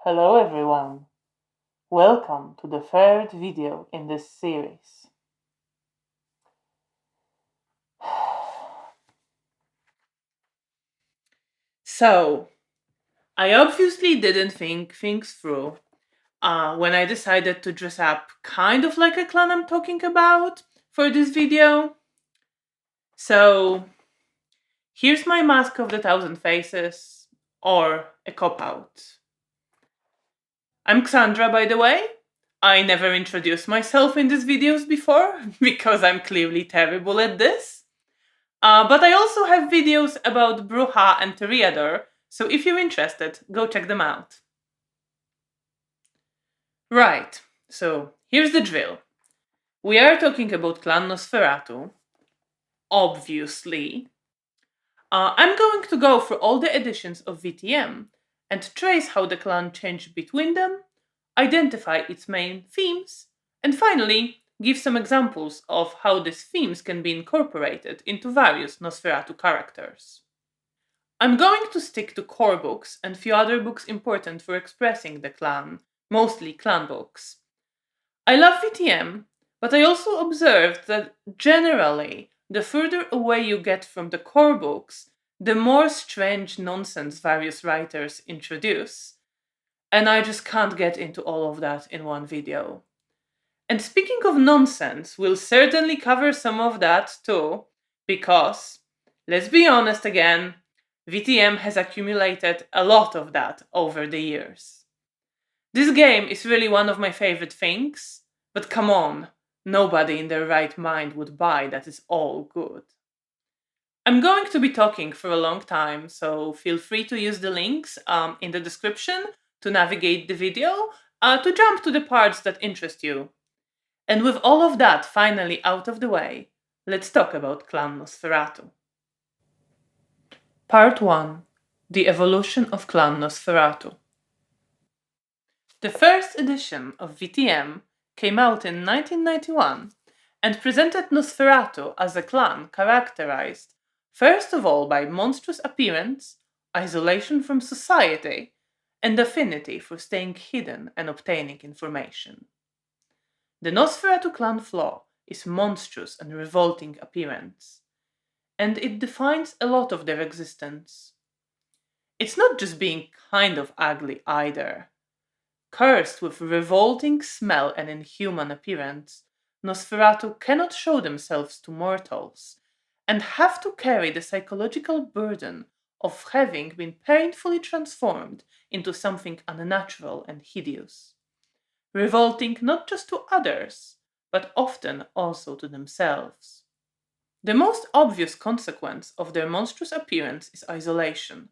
Hello everyone, welcome to the third video in this series. So, I obviously didn't think things through when I decided to dress up kind of like a clan I'm talking about for this video. So, here's my mask of the 1,000 faces, or a cop-out. I'm Xandra, by the way. I never introduced myself in these videos before, because I'm clearly terrible at this. But I also have videos about Bruja and Toreador, so if you're interested, go check them out. Right, so here's the drill. We are talking about Clan Nosferatu, obviously. I'm going to go through all the editions of VTM and trace how the clan changed between them, identify its main themes, and finally, give some examples of how these themes can be incorporated into various Nosferatu characters. I'm going to stick to core books and few other books important for expressing the clan, mostly Clanbooks. I love VTM, but I also observed that generally, the further away you get from the core books, the more strange nonsense various writers introduce. And I just can't get into all of that in one video. And speaking of nonsense, we'll certainly cover some of that too, because, let's be honest again, VTM has accumulated a lot of that over the years. This game is really one of my favorite things, but come on, nobody in their right mind would buy that it's all good. I'm going to be talking for a long time, so feel free to use the links in the description to navigate the video, to jump to the parts that interest you. And with all of that finally out of the way, let's talk about Clan Nosferatu. Part 1. The Evolution of Clan Nosferatu. The first edition of VTM came out in 1991 and presented Nosferatu as a clan characterized first of all by monstrous appearance, isolation from society, and affinity for staying hidden and obtaining information. The Nosferatu clan flaw is monstrous and revolting appearance, and it defines a lot of their existence. It's not just being kind of ugly either. Cursed with revolting smell and inhuman appearance, Nosferatu cannot show themselves to mortals, and have to carry the psychological burden of having been painfully transformed into something unnatural and hideous. Revolting not just to others, but often also to themselves. The most obvious consequence of their monstrous appearance is isolation,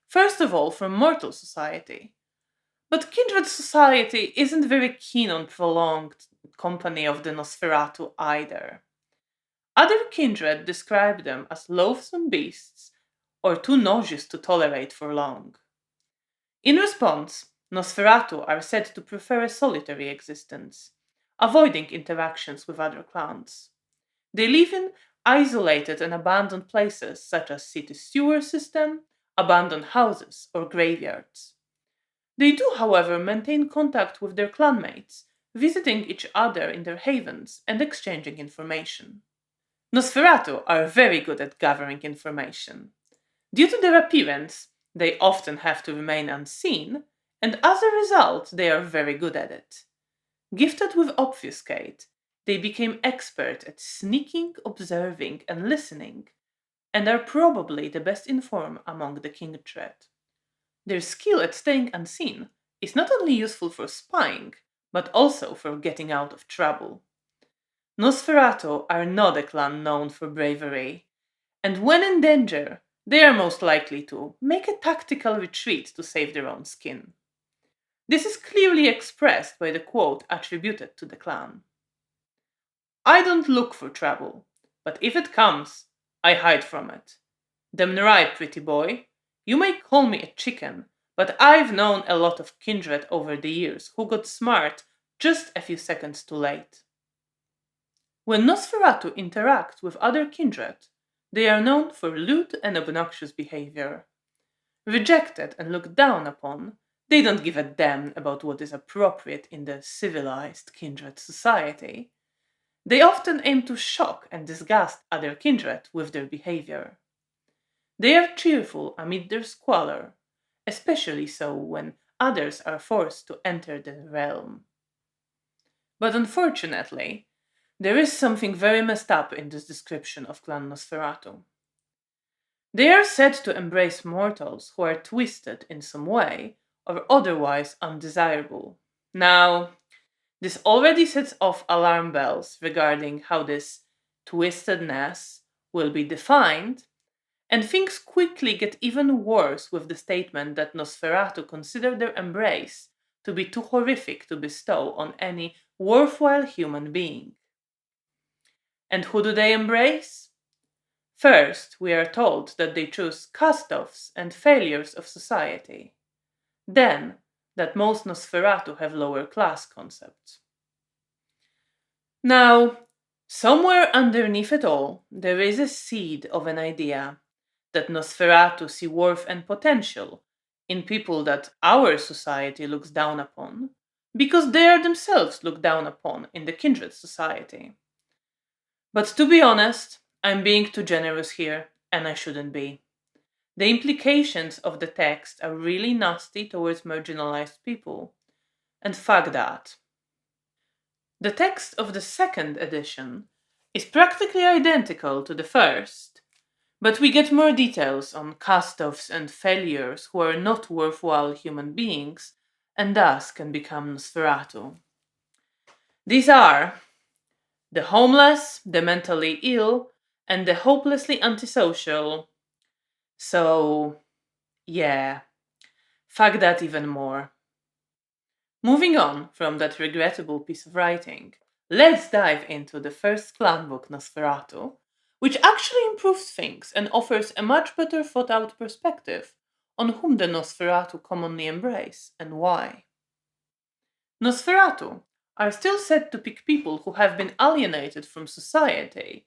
first of all from mortal society. But Kindred society isn't very keen on prolonged company of the Nosferatu either. Other Kindred describe them as loathsome beasts or too nauseous to tolerate for long. In response, Nosferatu are said to prefer a solitary existence, avoiding interactions with other clans. They live in isolated and abandoned places such as city sewer system, abandoned houses, or graveyards. They do, however, maintain contact with their clanmates, visiting each other in their havens and exchanging information. Nosferatu are very good at gathering information. Due to their appearance, they often have to remain unseen, and as a result, they are very good at it. Gifted with obfuscate, they became expert at sneaking, observing, and listening, and are probably the best informed among the Kindred. Their skill at staying unseen is not only useful for spying, but also for getting out of trouble. Nosferatu are not a clan known for bravery, and when in danger, they are most likely to make a tactical retreat to save their own skin. This is clearly expressed by the quote attributed to the clan. I don't look for trouble, but if it comes, I hide from it. Damn right, pretty boy. You may call me a chicken, but I've known a lot of Kindred over the years who got smart just a few seconds too late. When Nosferatu interact with other Kindred, they are known for lewd and obnoxious behavior. Rejected and looked down upon, They don't give a damn about what is appropriate in the civilized kindred society. They often aim to shock and disgust other kindred with their behavior. They are cheerful amid their squalor, especially so when others are forced to enter the realm. But unfortunately, there is something very messed up in this description of Clan Nosferatu. They are said to embrace mortals who are twisted in some way or otherwise undesirable. Now, this already sets off alarm bells regarding how this twistedness will be defined, and things quickly get even worse with the statement that Nosferatu consider their embrace to be too horrific to bestow on any worthwhile human being. And who do they embrace? First, we are told that they choose cast-offs and failures of society. Then, that most Nosferatu have lower class concepts. Now, somewhere underneath it all, there is a seed of an idea that Nosferatu see worth and potential in people that our society looks down upon, because they are themselves looked down upon in the kindred society. But to be honest, I'm being too generous here, and I shouldn't be. The implications of the text are really nasty towards marginalized people, and fuck that. The text of the second edition is practically identical to the first, but we get more details on cast-offs and failures who are not worthwhile human beings and thus can become Nosferatu. These are the homeless, the mentally ill, and the hopelessly antisocial. So, yeah, fuck that even more. Moving on from that regrettable piece of writing, let's dive into the first Clanbook Nosferatu, which actually improves things and offers a much better thought out perspective on whom the Nosferatu commonly embrace and why. Nosferatu are still said to pick people who have been alienated from society,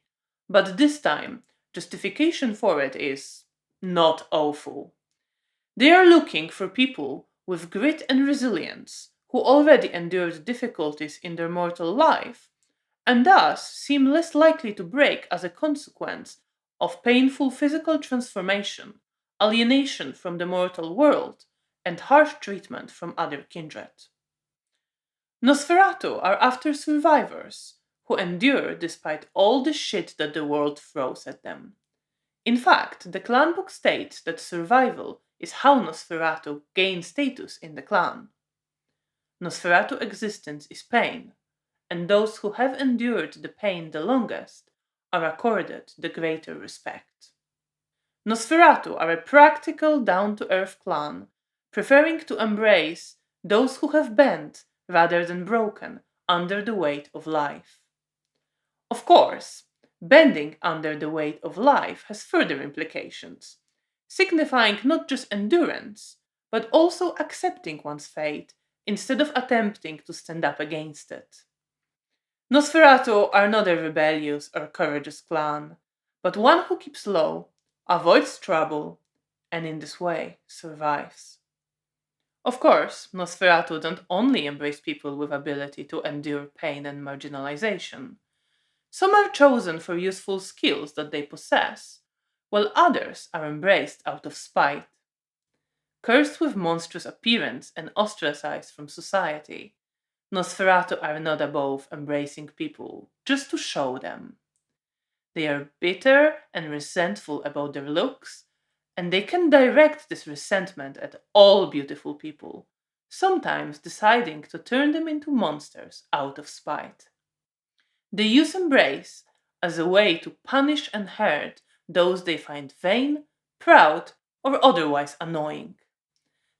but this time, justification for it is not awful. They are looking for people with grit and resilience who already endured difficulties in their mortal life and thus seem less likely to break as a consequence of painful physical transformation, alienation from the mortal world, and harsh treatment from other kindred. Nosferatu are after survivors who endure despite all the shit that the world throws at them. In fact, the clan book states that survival is how Nosferatu gain status in the clan. Nosferatu existence is pain, and those who have endured the pain the longest are accorded the greater respect. Nosferatu are a practical, down-to-earth clan, preferring to embrace those who have bent rather than broken under the weight of life. Of course, bending under the weight of life has further implications, signifying not just endurance, but also accepting one's fate instead of attempting to stand up against it. Nosferatu are not a rebellious or courageous clan, but one who keeps low, avoids trouble, and in this way survives. Of course, Nosferatu don't only embrace people with ability to endure pain and marginalization. Some are chosen for useful skills that they possess, while others are embraced out of spite. Cursed with monstrous appearance and ostracized from society, Nosferatu are not above embracing people just to show them. They are bitter and resentful about their looks, and they can direct this resentment at all beautiful people, sometimes deciding to turn them into monsters out of spite. They use embrace as a way to punish and hurt those they find vain, proud, or otherwise annoying.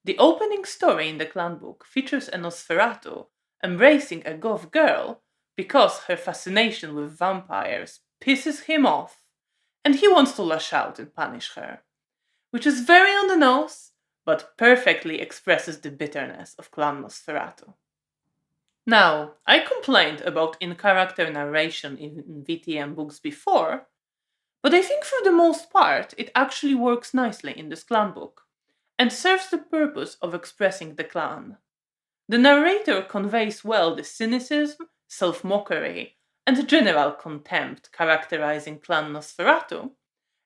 The opening story in the clan book features a Nosferatu embracing a goth girl because her fascination with vampires pisses him off and he wants to lash out and punish her, which is very on the nose but perfectly expresses the bitterness of Clan Nosferatu. Now, I complained about in-character narration in VTM books before, but I think for the most part it actually works nicely in this clan book, and serves the purpose of expressing the clan. The narrator conveys well the cynicism, self-mockery, and general contempt characterizing Clan Nosferatu,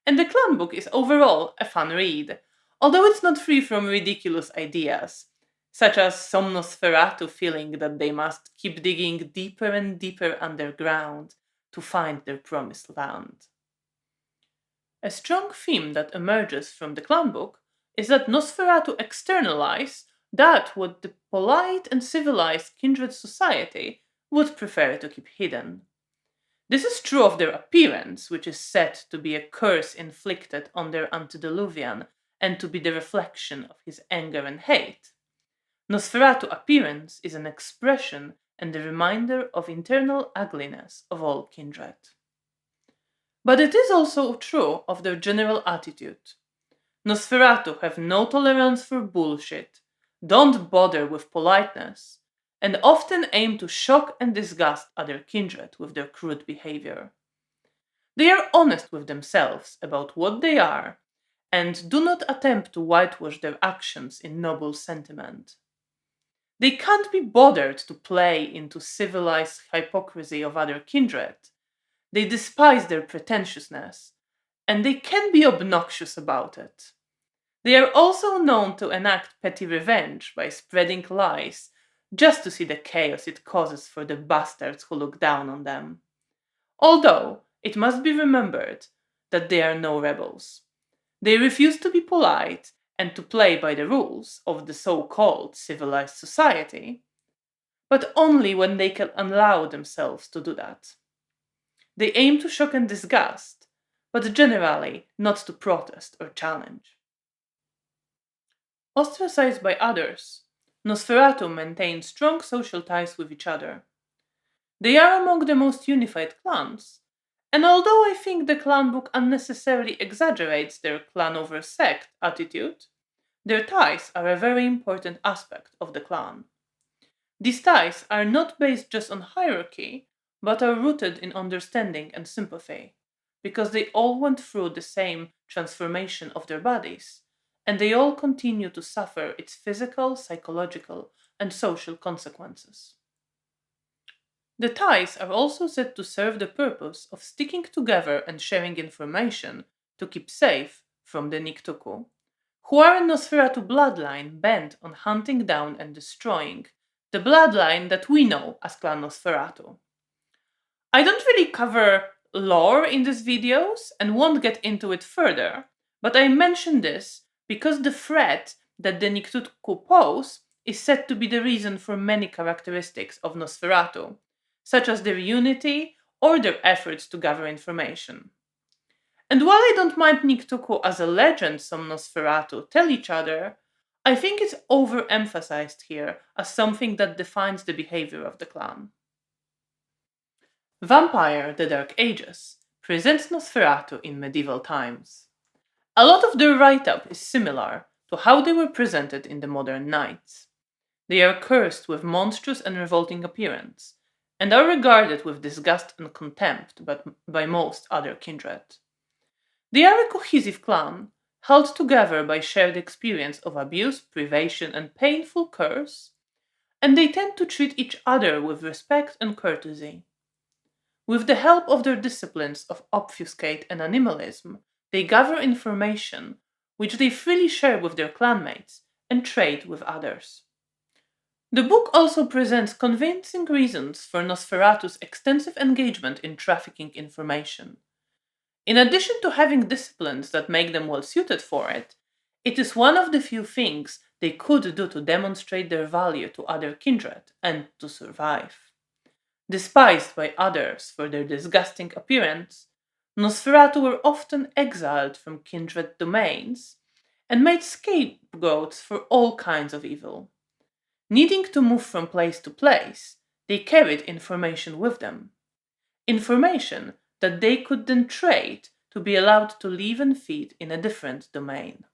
and the Clanbook is overall a fun read, although it's not free from ridiculous ideas, such as some Nosferatu feeling that they must keep digging deeper and deeper underground to find their promised land. A strong theme that emerges from the Clanbook is that Nosferatu externalize that what the polite and civilized Kindred society would prefer to keep hidden. This is true of their appearance, which is said to be a curse inflicted on their antediluvian and to be the reflection of his anger and hate. Nosferatu appearance is an expression and a reminder of internal ugliness of all kindred. But it is also true of their general attitude. Nosferatu have no tolerance for bullshit, don't bother with politeness, and often aim to shock and disgust other kindred with their crude behavior. They are honest with themselves about what they are, and do not attempt to whitewash their actions in noble sentiment. They can't be bothered to play into civilized hypocrisy of other kindred. They despise their pretentiousness, and they can be obnoxious about it. They are also known to enact petty revenge by spreading lies just to see the chaos it causes for the bastards who look down on them. Although it must be remembered that they are no rebels. They refuse to be polite and to play by the rules of the so-called civilized society, but only when they can allow themselves to do that. They aim to shock and disgust, but generally not to protest or challenge. Ostracized by others, Nosferatu maintain strong social ties with each other. They are among the most unified clans, and although I think the Clanbook unnecessarily exaggerates their clan over sect attitude, their ties are a very important aspect of the clan. These ties are not based just on hierarchy, but are rooted in understanding and sympathy, because they all went through the same transformation of their bodies, and they all continue to suffer its physical, psychological, and social consequences. The ties are also said to serve the purpose of sticking together and sharing information to keep safe from the Niktuku, who are a Nosferatu bloodline bent on hunting down and destroying the bloodline that we know as Clan Nosferatu. I don't really cover lore in these videos and won't get into it further, but I mention this because the threat that the Niktuku pose is said to be the reason for many characteristics of Nosferatu, such as their unity or their efforts to gather information. And while I don't mind Niktuku as a legend some Nosferatu tell each other, I think it's overemphasized here as something that defines the behavior of the clan. Vampire the Dark Ages presents Nosferatu in medieval times. A lot of their write-up is similar to how they were presented in the modern Knights. They are cursed with monstrous and revolting appearance, and are regarded with disgust and contempt by most other kindred. They are a cohesive clan, held together by shared experience of abuse, privation, and painful curse, and they tend to treat each other with respect and courtesy. With the help of their disciplines of obfuscate and animalism, they gather information which they freely share with their clanmates and trade with others. The book also presents convincing reasons for Nosferatu's extensive engagement in trafficking information. In addition to having disciplines that make them well suited for it, it is one of the few things they could do to demonstrate their value to other kindred and to survive. Despised by others for their disgusting appearance, Nosferatu were often exiled from kindred domains and made scapegoats for all kinds of evil. Needing to move from place to place, they carried information with them. Information that they could then trade to be allowed to live and feed in a different domain.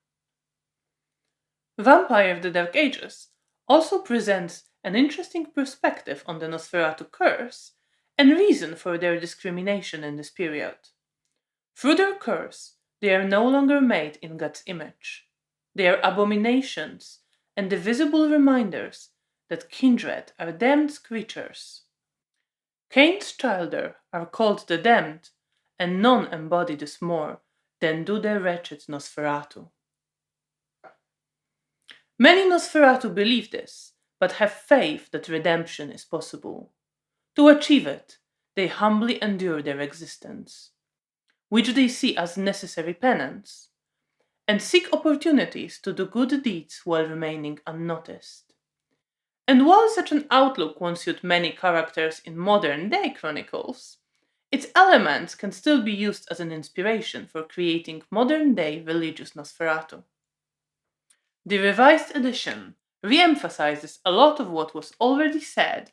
Vampire the Dark Ages also presents an interesting perspective on the Nosferatu curse and reason for their discrimination in this period. Through their curse, they are no longer made in God's image. They are abominations and the visible reminders that kindred are damned creatures. Cain's children are called the damned, and none embody this more than do their wretched Nosferatu. Many Nosferatu believe this, but have faith that redemption is possible. To achieve it, they humbly endure their existence, which they see as necessary penance, and seek opportunities to do good deeds while remaining unnoticed. And while such an outlook won't suit many characters in modern day chronicles, its elements can still be used as an inspiration for creating modern day religious Nosferatu. The revised edition re-emphasizes a lot of what was already said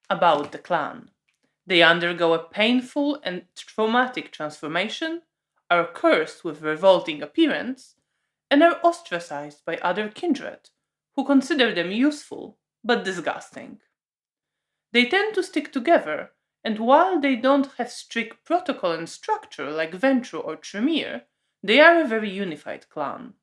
about the clan. They undergo a painful and traumatic transformation, are cursed with revolting appearance, and are ostracized by other kindred, who consider them useful but disgusting. They tend to stick together, and while they don't have strict protocol and structure like Ventru or Tremere, they are a very unified clan.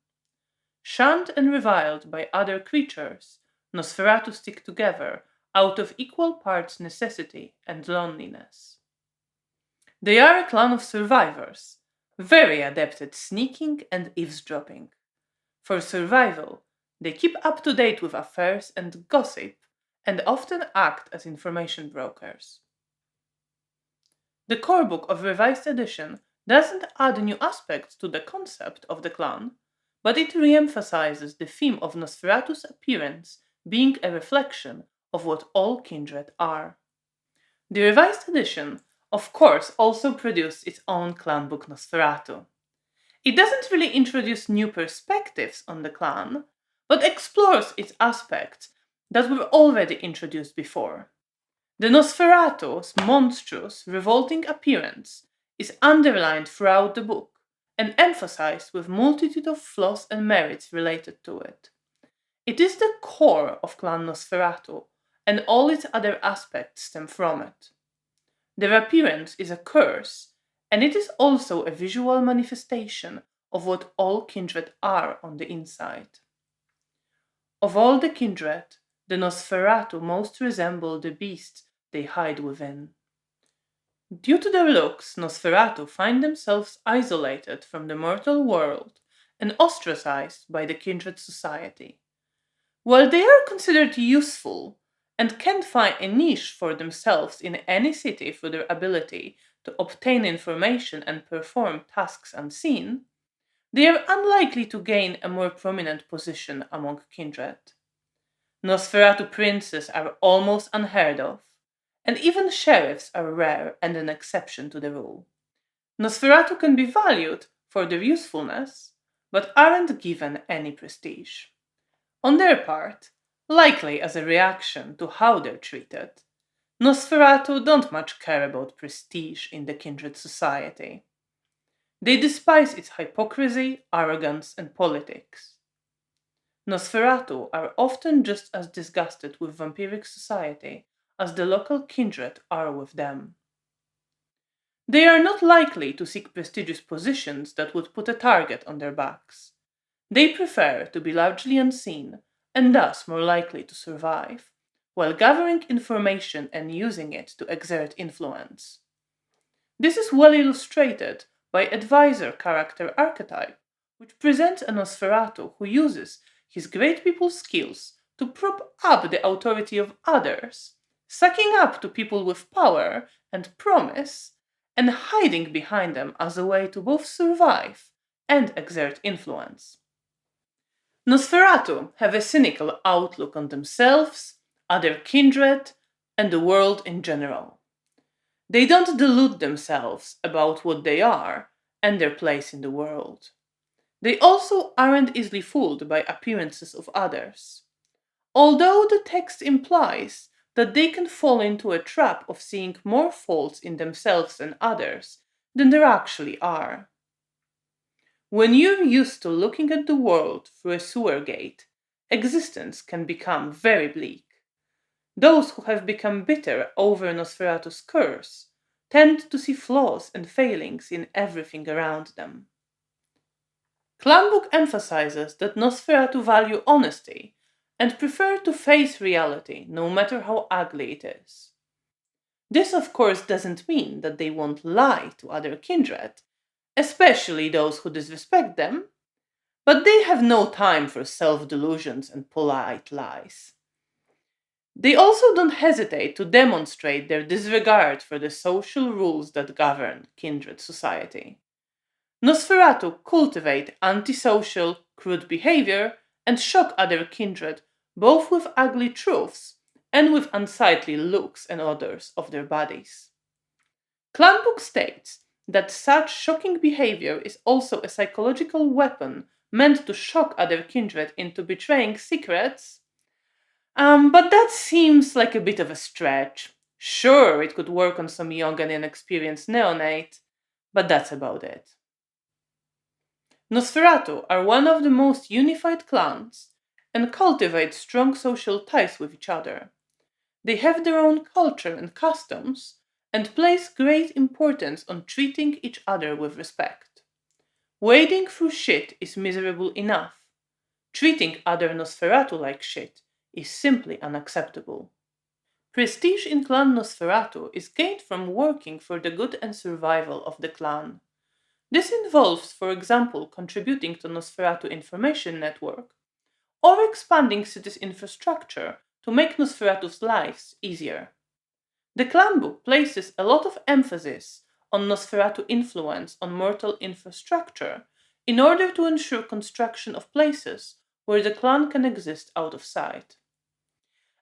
Shunned and reviled by other creatures, Nosferatu stick together out of equal parts necessity and loneliness. They are a clan of survivors, very adept at sneaking and eavesdropping. For survival, they keep up to date with affairs and gossip, and often act as information brokers. The core book of Revised Edition doesn't add new aspects to the concept of the clan, but it re-emphasizes the theme of Nosferatu's appearance being a reflection of what all kindred are. The Revised Edition, of course, also produced its own Clanbook Nosferatu. It doesn't really introduce new perspectives on the clan, but explores its aspects that were already introduced before. The Nosferatu's monstrous, revolting appearance is underlined throughout the book and emphasized with multitude of flaws and merits related to it. It is the core of Clan Nosferatu, and all its other aspects stem from it. Their appearance is a curse, and it is also a visual manifestation of what all kindred are on the inside. Of all the kindred, the Nosferatu most resemble the beasts they hide within. Due to their looks, Nosferatu find themselves isolated from the mortal world and ostracized by the kindred society. While they are considered useful and can find a niche for themselves in any city through their ability to obtain information and perform tasks unseen, they are unlikely to gain a more prominent position among kindred. Nosferatu princes are almost unheard of, and even sheriffs are rare and an exception to the rule. Nosferatu can be valued for their usefulness, but aren't given any prestige. On their part, likely as a reaction to how they're treated, Nosferatu don't much care about prestige in the kindred society. They despise its hypocrisy, arrogance, and politics. Nosferatu are often just as disgusted with vampiric society as the local kindred are with them. They are not likely to seek prestigious positions that would put a target on their backs. They prefer to be largely unseen and thus more likely to survive, while gathering information and using it to exert influence. This is well illustrated by Advisor character archetype, which presents a Nosferatu who uses his great people skills to prop up the authority of others, sucking up to people with power and promise, and hiding behind them as a way to both survive and exert influence. Nosferatu have a cynical outlook on themselves, other kindred, and the world in general. They don't delude themselves about what they are and their place in the world. They also aren't easily fooled by appearances of others, although the text implies that they can fall into a trap of seeing more faults in themselves and others than there actually are. When you're used to looking at the world through a sewer gate, existence can become very bleak. Those who have become bitter over Nosferatu's curse tend to see flaws and failings in everything around them. Clanbook emphasizes that Nosferatu value honesty and prefer to face reality, no matter how ugly it is. This, of course, doesn't mean that they won't lie to other kindred, especially those who disrespect them, but they have no time for self delusions and polite lies. They also don't hesitate to demonstrate their disregard for the social rules that govern kindred society. Nosferatu cultivate antisocial, crude behavior and shock other kindred both with ugly truths and with unsightly looks and odors of their bodies. Clanbook states that such shocking behavior is also a psychological weapon meant to shock other kindred into betraying secrets. But that seems like a bit of a stretch. Sure, it could work on some young and inexperienced neonate, but that's about it. Nosferatu are one of the most unified clans and cultivate strong social ties with each other. They have their own culture and customs and place great importance on treating each other with respect. Wading through shit is miserable enough. Treating other Nosferatu like shit is simply unacceptable. Prestige in Clan Nosferatu is gained from working for the good and survival of the clan. This involves, for example, contributing to Nosferatu Information Network or expanding cities' infrastructure to make Nosferatu's lives easier. The Clanbook places a lot of emphasis on Nosferatu influence on mortal infrastructure in order to ensure construction of places where the clan can exist out of sight.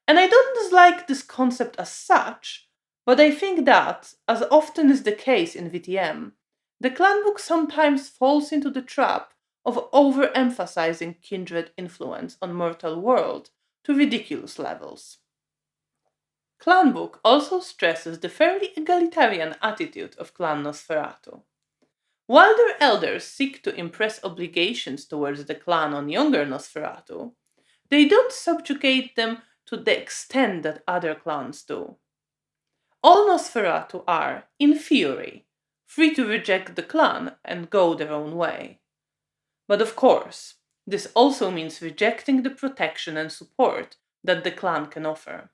And I don't dislike this concept as such, but I think that, as often is the case in VTM, the Clanbook sometimes falls into the trap of overemphasizing kindred influence on mortal world to ridiculous levels. Clanbook also stresses the fairly egalitarian attitude of Clan Nosferatu. While their elders seek to impress obligations towards the clan on younger Nosferatu, they don't subjugate them to the extent that other clans do. All Nosferatu are, in theory, free to reject the clan and go their own way. But of course, this also means rejecting the protection and support that the clan can offer.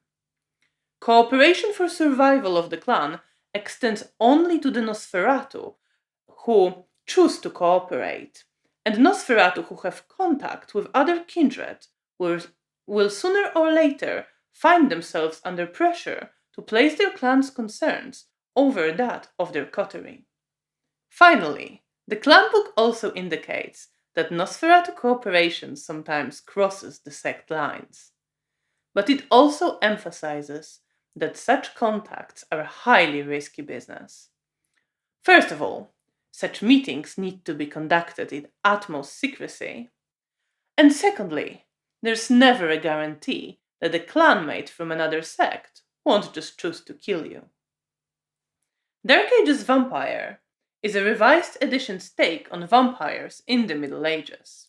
Cooperation for survival of the clan extends only to the Nosferatu who choose to cooperate, and Nosferatu who have contact with other kindred will sooner or later find themselves under pressure to place their clan's concerns over that of their coterie. Finally, the Clanbook also indicates that Nosferatu cooperation sometimes crosses the sect lines. But it also emphasizes that such contacts are highly risky business. First of all, such meetings need to be conducted in utmost secrecy. And secondly, there's never a guarantee that a clanmate from another sect won't just choose to kill you. Dark Ages Vampire is a revised edition's take on vampires in the Middle Ages.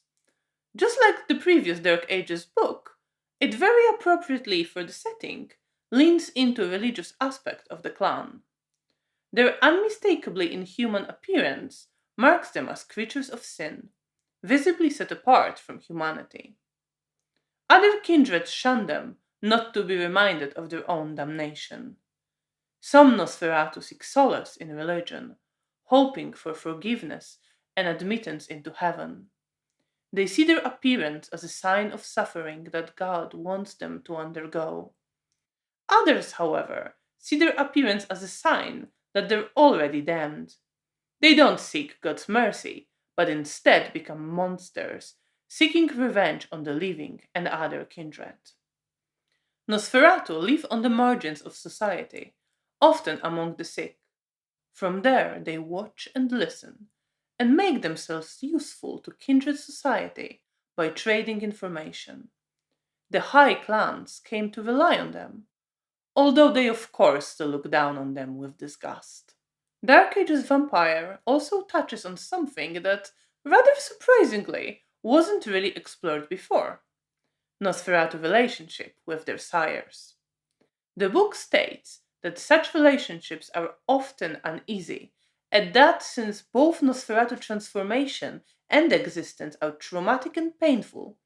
Just like the previous Dark Ages book, it very appropriately for the setting leans into a religious aspect of the clan. Their unmistakably inhuman appearance marks them as creatures of sin, visibly set apart from humanity. Other kindred shun them, not to be reminded of their own damnation. Some Nosferatu seek solace in religion, hoping for forgiveness and admittance into heaven. They see their appearance as a sign of suffering that God wants them to undergo. Others, however, see their appearance as a sign that they're already damned. They don't seek God's mercy, but instead become monsters, seeking revenge on the living and other kindred. Nosferatu live on the margins of society, often among the sick. From there they watch and listen, and make themselves useful to kindred society by trading information. The high clans came to rely on them, although they of course still look down on them with disgust. Dark Ages Vampire also touches on something that, rather surprisingly, wasn't really explored before: Nosferatu relationship with their sires. The book states that such relationships are often uneasy at that since both Nosferatu transformation and existence are traumatic and painful,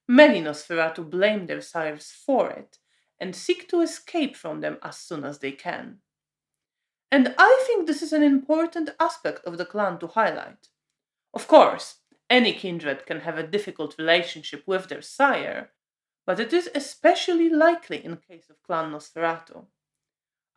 many Nosferatu blame their sires for it and seek to escape from them as soon as they can. And I think this is an important aspect of the clan to highlight. Of course, any kindred can have a difficult relationship with their sire, but it is especially likely in case of Clan Nosferatu.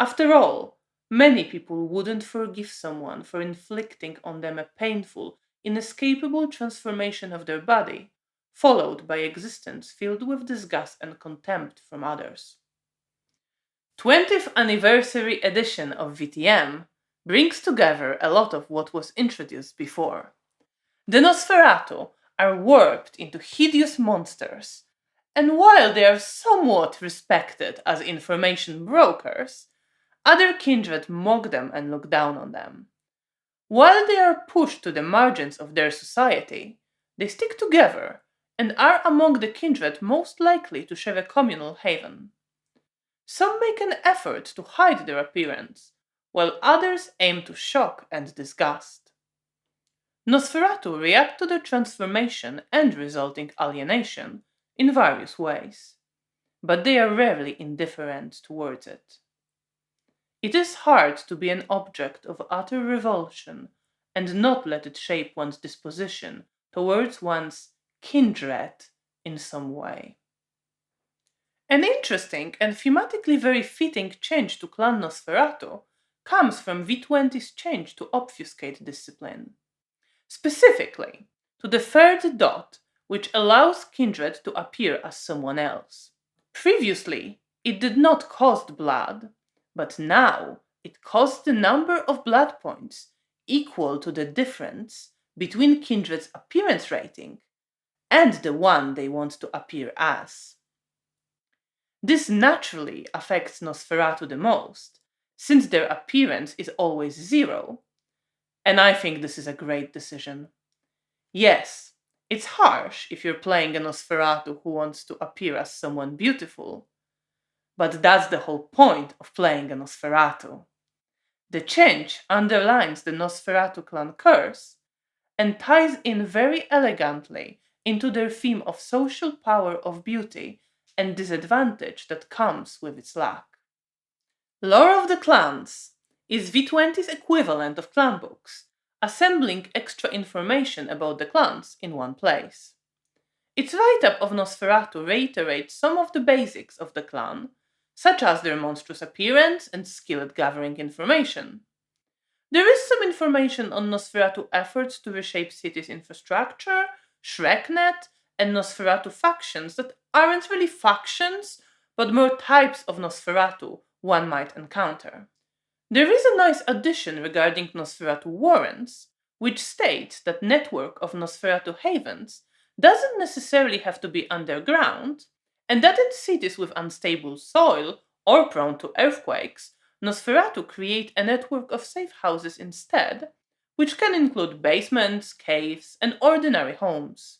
After all, many people wouldn't forgive someone for inflicting on them a painful, inescapable transformation of their body, followed by existence filled with disgust and contempt from others. 20th anniversary edition of VTM brings together a lot of what was introduced before. The Nosferatu are warped into hideous monsters, and while they are somewhat respected as information brokers, other kindred mock them and look down on them. While they are pushed to the margins of their society, they stick together and are among the kindred most likely to share a communal haven. Some make an effort to hide their appearance, while others aim to shock and disgust. Nosferatu react to their transformation and resulting alienation in various ways, but they are rarely indifferent towards it. It is hard to be an object of utter revulsion and not let it shape one's disposition towards one's kindred in some way. An interesting and thematically very fitting change to Clan Nosferatu comes from V20's change to obfuscate discipline. Specifically, to the third dot, which allows kindred to appear as someone else. Previously, it did not cost blood, but now it costs the number of blood points equal to the difference between kindred's appearance rating and the one they want to appear as. This naturally affects Nosferatu the most, since their appearance is always 0, and I think this is a great decision. Yes, it's harsh if you're playing a Nosferatu who wants to appear as someone beautiful, but that's the whole point of playing a Nosferatu. The change underlines the Nosferatu clan curse and ties in very elegantly into their theme of social power of beauty and disadvantage that comes with its lack. Lore of the Clans is V20's equivalent of Clanbooks, assembling extra information about the clans in one place. Its write-up of Nosferatu reiterates some of the basics of the clan, such as their monstrous appearance and skill at gathering information. There is some information on Nosferatu efforts to reshape cities' infrastructure, Shreknet, and Nosferatu factions that aren't really factions, but more types of Nosferatu one might encounter. There is a nice addition regarding Nosferatu warrens, which states that network of Nosferatu havens doesn't necessarily have to be underground, and that in cities with unstable soil or prone to earthquakes, Nosferatu create a network of safe houses instead, which can include basements, caves, and ordinary homes.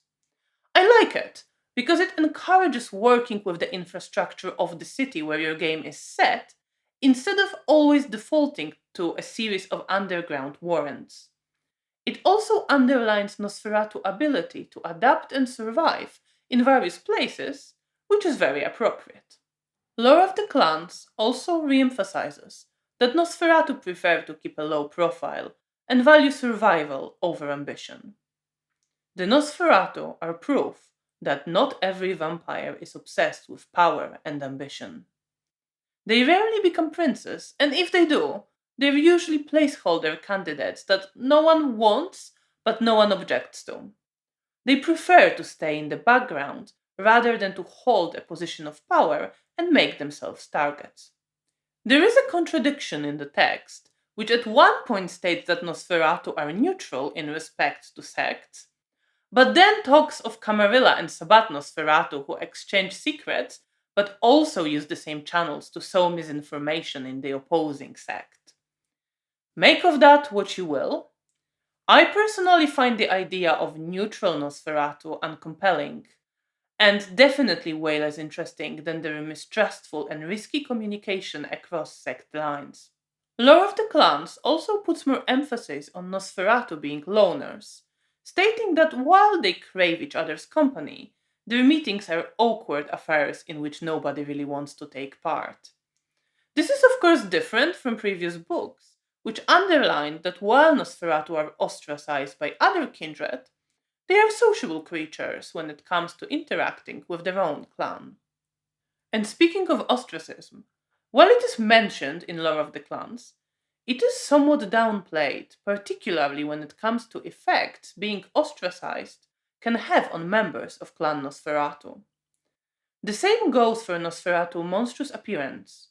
I like it, because it encourages working with the infrastructure of the city where your game is set, instead of always defaulting to a series of underground warrens. It also underlines Nosferatu's ability to adapt and survive in various places, which is very appropriate. Lore of the Clans also re-emphasizes that Nosferatu prefer to keep a low profile and value survival over ambition. The Nosferatu are proof that not every vampire is obsessed with power and ambition. They rarely become princes, and if they do, they're usually placeholder candidates that no one wants but no one objects to. They prefer to stay in the background rather than to hold a position of power and make themselves targets. There is a contradiction in the text, which at one point states that Nosferatu are neutral in respect to sects, but then talks of Camarilla and Sabbat Nosferatu who exchange secrets but also use the same channels to sow misinformation in the opposing sect. Make of that what you will. I personally find the idea of neutral Nosferatu uncompelling, and definitely way less interesting than their mistrustful and risky communication across sect lines. Lore of the Clans also puts more emphasis on Nosferatu being loners, stating that while they crave each other's company, their meetings are awkward affairs in which nobody really wants to take part. This is of course different from previous books, which underlined that while Nosferatu are ostracized by other kindred, they are sociable creatures when it comes to interacting with their own clan. And speaking of ostracism, while it is mentioned in Lore of the Clans, it is somewhat downplayed, particularly when it comes to effects being ostracized can have on members of Clan Nosferatu. The same goes for Nosferatu's monstrous appearance.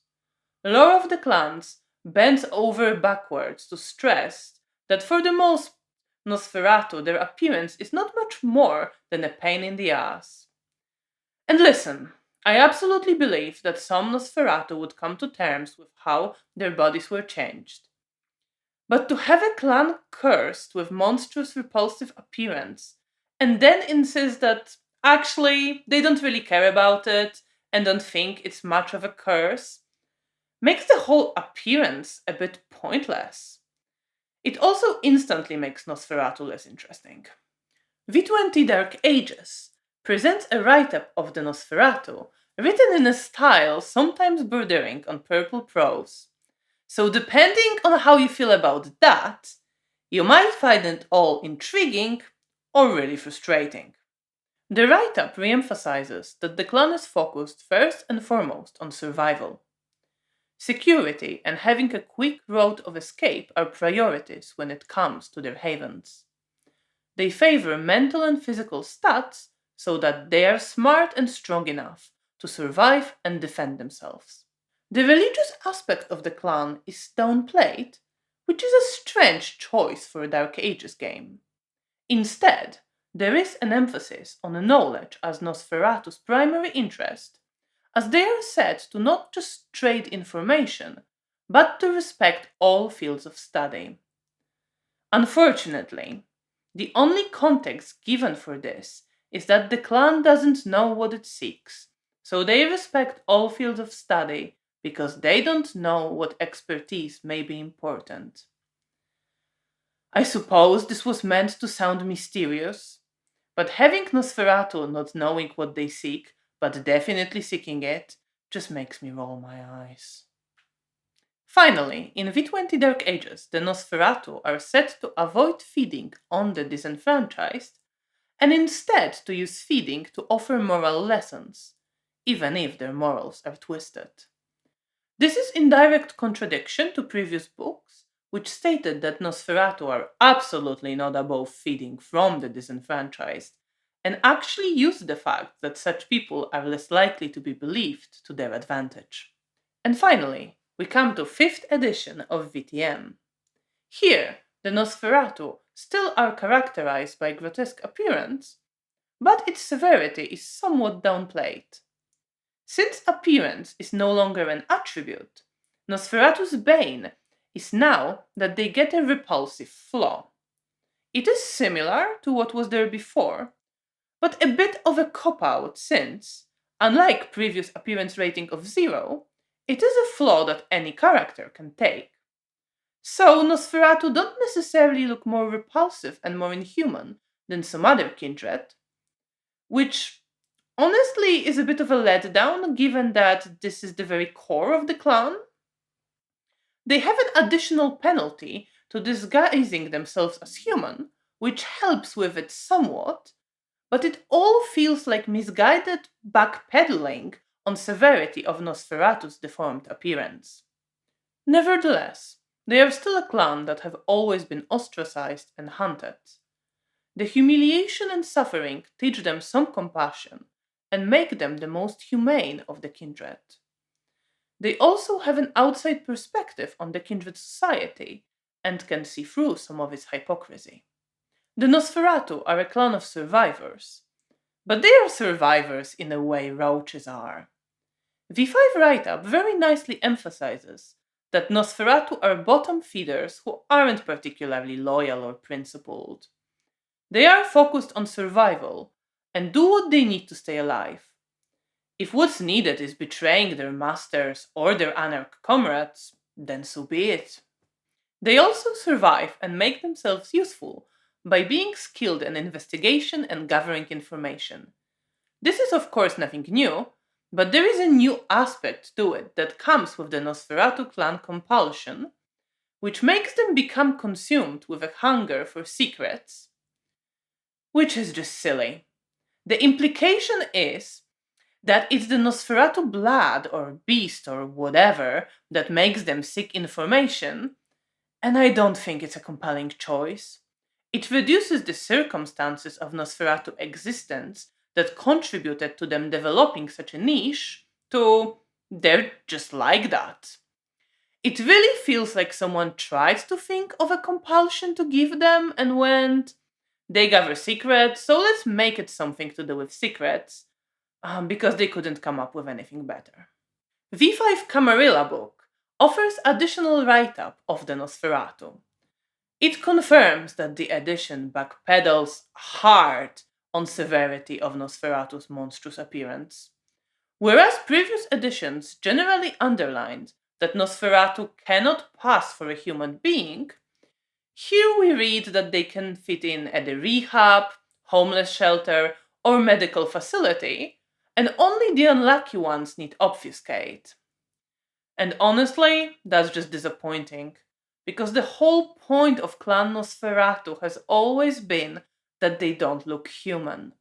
Lore of the Clans bends over backwards to stress that for the most Nosferatu, their appearance is not much more than a pain in the ass. And listen, I absolutely believe that some Nosferatu would come to terms with how their bodies were changed. But to have a clan cursed with monstrous, repulsive appearance, and then insist that actually they don't really care about it and don't think it's much of a curse, makes the whole appearance a bit pointless. It also instantly makes Nosferatu less interesting. V20 Dark Ages presents a write-up of the Nosferatu written in a style sometimes bordering on purple prose. So depending on how you feel about that, you might find it all intriguing or really frustrating. The write-up re-emphasizes that the clan is focused first and foremost on survival. Security and having a quick road of escape are priorities when it comes to their havens. They favor mental and physical stats so that they are smart and strong enough to survive and defend themselves. The religious aspect of the clan is downplayed, which is a strange choice for a Dark Ages game. Instead, there is an emphasis on knowledge as Nosferatu's primary interest, as they are said to not just trade information, but to respect all fields of study. Unfortunately, the only context given for this is that the clan doesn't know what it seeks, so they respect all fields of study because they don't know what expertise may be important. I suppose this was meant to sound mysterious, but having Nosferatu not knowing what they seek, but definitely seeking it, just makes me roll my eyes. Finally, in V20 Dark Ages, the Nosferatu are set to avoid feeding on the disenfranchised, and instead to use feeding to offer moral lessons, even if their morals are twisted. This is in direct contradiction to previous books, which stated that Nosferatu are absolutely not above feeding from the disenfranchised, and actually use the fact that such people are less likely to be believed to their advantage. And finally, we come to 5th edition of VTM. Here, the Nosferatu still are characterized by grotesque appearance, but its severity is somewhat downplayed. Since appearance is no longer an attribute, Nosferatu's bane is now that they get a repulsive flaw. It is similar to what was there before, but a bit of a cop-out since, unlike previous appearance rating of 0, it is a flaw that any character can take. So Nosferatu don't necessarily look more repulsive and more inhuman than some other kindred, which honestly is a bit of a letdown given that this is the very core of the clan. They have an additional penalty to disguising themselves as human, which helps with it somewhat, but it all feels like misguided backpedaling on severity of Nosferatu's deformed appearance. Nevertheless, they are still a clan that have always been ostracized and hunted. The humiliation and suffering teach them some compassion and make them the most humane of the kindred. They also have an outside perspective on the kindred society and can see through some of its hypocrisy. The Nosferatu are a clan of survivors, but they are survivors in a way roaches are. V5 write-up very nicely emphasizes that Nosferatu are bottom feeders who aren't particularly loyal or principled. They are focused on survival and do what they need to stay alive. If what's needed is betraying their masters or their anarch comrades, then so be it. They also survive and make themselves useful by being skilled in investigation and gathering information. This is, of course, nothing new, but there is a new aspect to it that comes with the Nosferatu clan compulsion, which makes them become consumed with a hunger for secrets, which is just silly. The implication is that it's the Nosferatu blood or beast or whatever that makes them seek information, and I don't think it's a compelling choice. It reduces the circumstances of Nosferatu existence that contributed to them developing such a niche to they're just like that. It really feels like someone tried to think of a compulsion to give them and went, they gather secrets, so let's make it something to do with secrets, because they couldn't come up with anything better. V5 Camarilla book offers additional write-up of the Nosferatu. It confirms that the edition backpedals hard on severity of Nosferatu's monstrous appearance. Whereas previous editions generally underlined that Nosferatu cannot pass for a human being, here we read that they can fit in at a rehab, homeless shelter, or medical facility, and only the unlucky ones need obfuscate. And honestly, that's just disappointing, because the whole point of Clan Nosferatu has always been that they don't look human.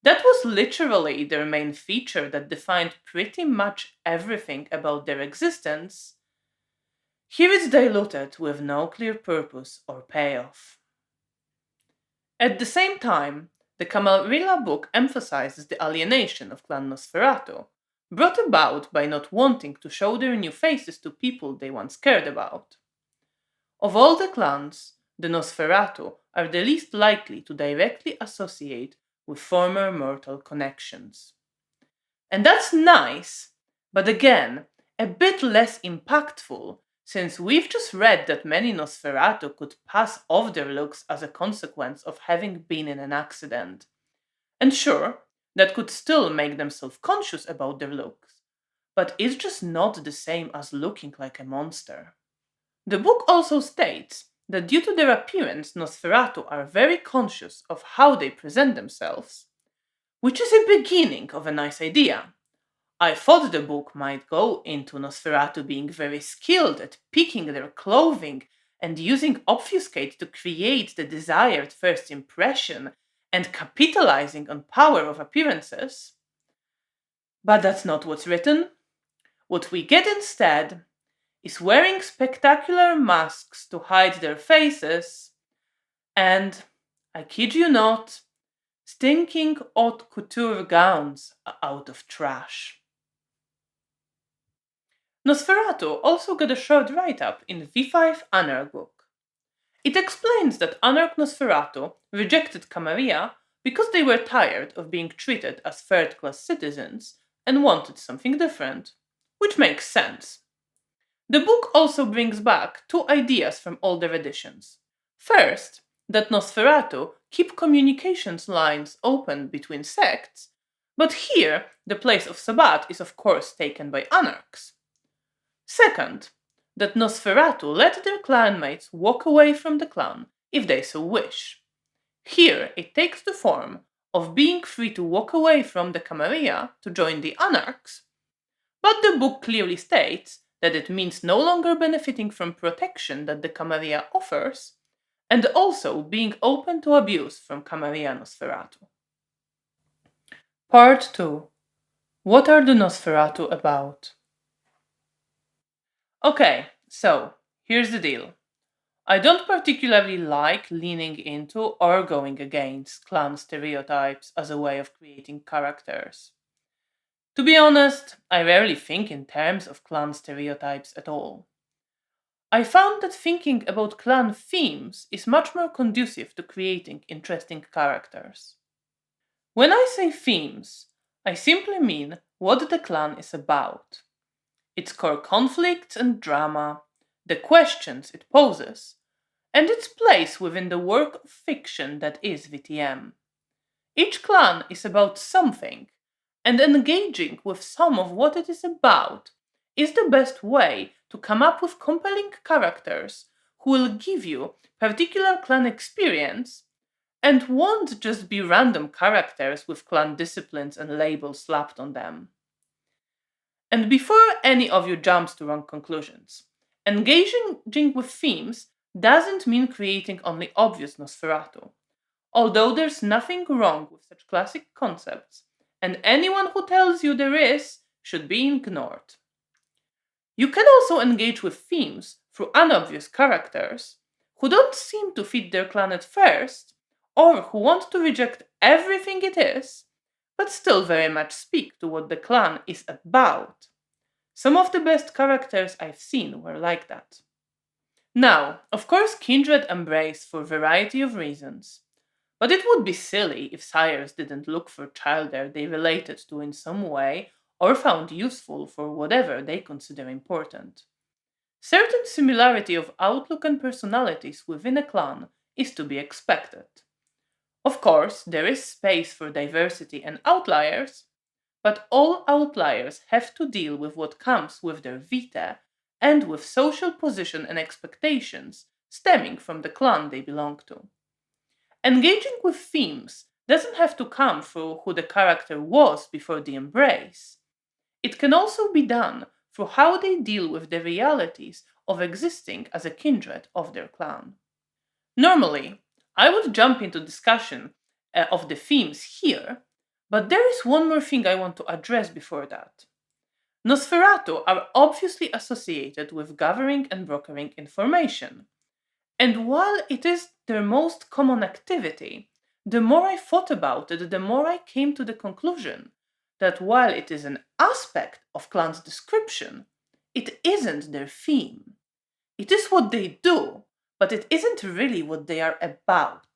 That was literally their main feature that defined pretty much everything about their existence. Here it's diluted with no clear purpose or payoff. At the same time, the Camarilla book emphasizes the alienation of Clan Nosferatu, brought about by not wanting to show their new faces to people they once cared about. Of all the clans, the Nosferatu are the least likely to directly associate with former mortal connections. And that's nice, but again, a bit less impactful, since we've just read that many Nosferatu could pass off their looks as a consequence of having been in an accident. And sure, that could still make them self-conscious about their looks, but it's just not the same as looking like a monster. The book also states that due to their appearance, Nosferatu are very conscious of how they present themselves, which is a beginning of a nice idea. I thought the book might go into Nosferatu being very skilled at picking their clothing and using obfuscate to create the desired first impression and capitalizing on power of appearances. But that's not what's written. What we get instead is wearing spectacular masks to hide their faces, and, I kid you not, stinking haute couture gowns out of trash. Nosferatu also got a short write-up in V5 Anarch book. It explains that Anarch Nosferatu rejected Camarilla because they were tired of being treated as third-class citizens and wanted something different, which makes sense. The book also brings back two ideas from older editions. First, that Nosferatu keep communications lines open between sects, but here the place of Sabbat is of course taken by Anarchs. Second, that Nosferatu let their clanmates walk away from the clan if they so wish. Here it takes the form of being free to walk away from the Camarilla to join the Anarchs, but the book clearly states that it means no longer benefiting from protection that the Camarilla offers, and also being open to abuse from Camarilla Nosferatu. Part 2. What are the Nosferatu about? Okay, so here's the deal. I don't particularly like leaning into or going against clan stereotypes as a way of creating characters. To be honest, I rarely think in terms of clan stereotypes at all. I found that thinking about clan themes is much more conducive to creating interesting characters. When I say themes, I simply mean what the clan is about. Its core conflicts and drama, the questions it poses, and its place within the work of fiction that is VTM. Each clan is about something, and engaging with some of what it is about is the best way to come up with compelling characters who will give you particular clan experience and won't just be random characters with clan disciplines and labels slapped on them. And before any of you jumps to wrong conclusions, engaging with themes doesn't mean creating only obvious Nosferatu. Although there's nothing wrong with such classic concepts, and anyone who tells you there is should be ignored. You can also engage with themes through unobvious characters who don't seem to fit their clan at first, or who want to reject everything it is, but still very much speak to what the clan is about. Some of the best characters I've seen were like that. Now, of course, Kindred embraced for a variety of reasons, but it would be silly if sires didn't look for children they related to in some way or found useful for whatever they consider important. Certain similarity of outlook and personalities within a clan is to be expected. Of course, there is space for diversity and outliers, but all outliers have to deal with what comes with their vita and with social position and expectations stemming from the clan they belong to. Engaging with themes doesn't have to come through who the character was before the embrace. It can also be done through how they deal with the realities of existing as a kindred of their clan. Normally, I would jump into discussion of the themes here, but there is one more thing I want to address before that. Nosferatu are obviously associated with gathering and brokering information, and while it is their most common activity, the more I thought about it, the more I came to the conclusion that while it is an aspect of clan's description, it isn't their theme. It is what they do, but it isn't really what they are about.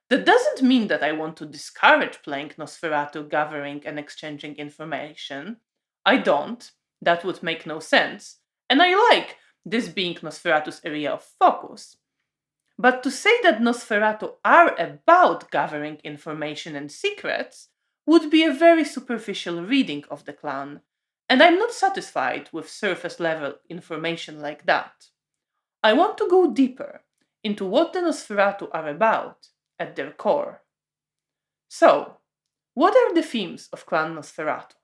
That doesn't mean that I want to discourage playing Nosferatu, gathering and exchanging information. I don't. That would make no sense. And I like this being Nosferatu's area of focus. But to say that Nosferatu are about gathering information and secrets would be a very superficial reading of the clan, and I'm not satisfied with surface level information like that. I want to go deeper into what the Nosferatu are about at their core. So, what are the themes of Clan Nosferatu?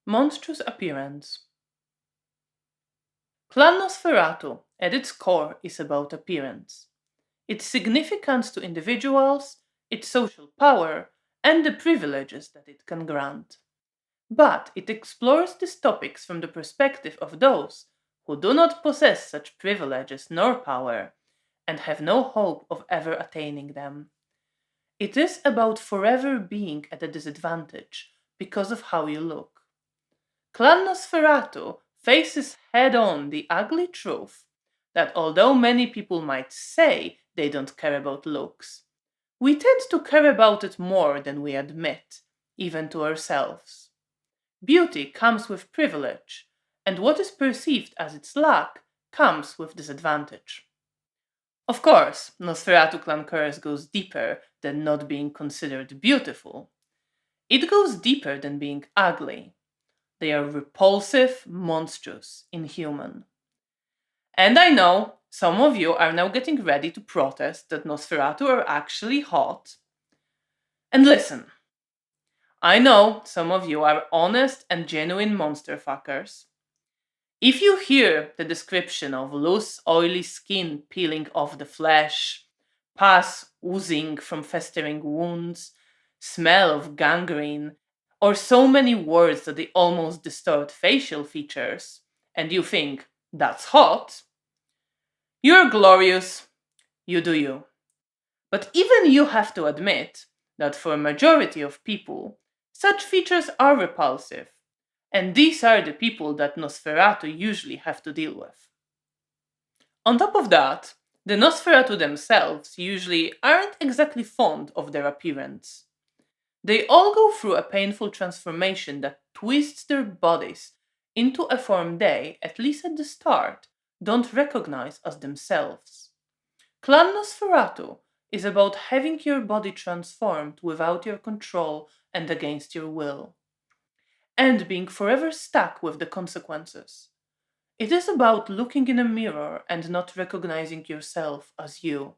Monstrous appearance. Clan Nosferatu, at its core, is about appearance. Its significance to individuals, its social power, and the privileges that it can grant. But it explores these topics from the perspective of those who do not possess such privileges nor power, and have no hope of ever attaining them. It is about forever being at a disadvantage because of how you look. Clan Nosferatu faces head-on the ugly truth that although many people might say they don't care about looks, we tend to care about it more than we admit, even to ourselves. Beauty comes with privilege, and what is perceived as its lack comes with disadvantage. Of course, Nosferatu clan curse goes deeper than not being considered beautiful. It goes deeper than being ugly. They are repulsive, monstrous, inhuman. And I know some of you are now getting ready to protest that Nosferatu are actually hot. And listen, I know some of you are honest and genuine monster fuckers. If you hear the description of loose, oily skin peeling off the flesh, pus oozing from festering wounds, smell of gangrene, or so many words that they almost distort facial features, and you think, that's hot, you're glorious, you do you. But even you have to admit that for a majority of people, such features are repulsive, and these are the people that Nosferatu usually have to deal with. On top of that, the Nosferatu themselves usually aren't exactly fond of their appearance. They all go through a painful transformation that twists their bodies into a form they, at least at the start, don't recognize as themselves. Clan Nosferatu is about having your body transformed without your control and against your will. and being forever stuck with the consequences. It is about looking in a mirror and not recognizing yourself as you.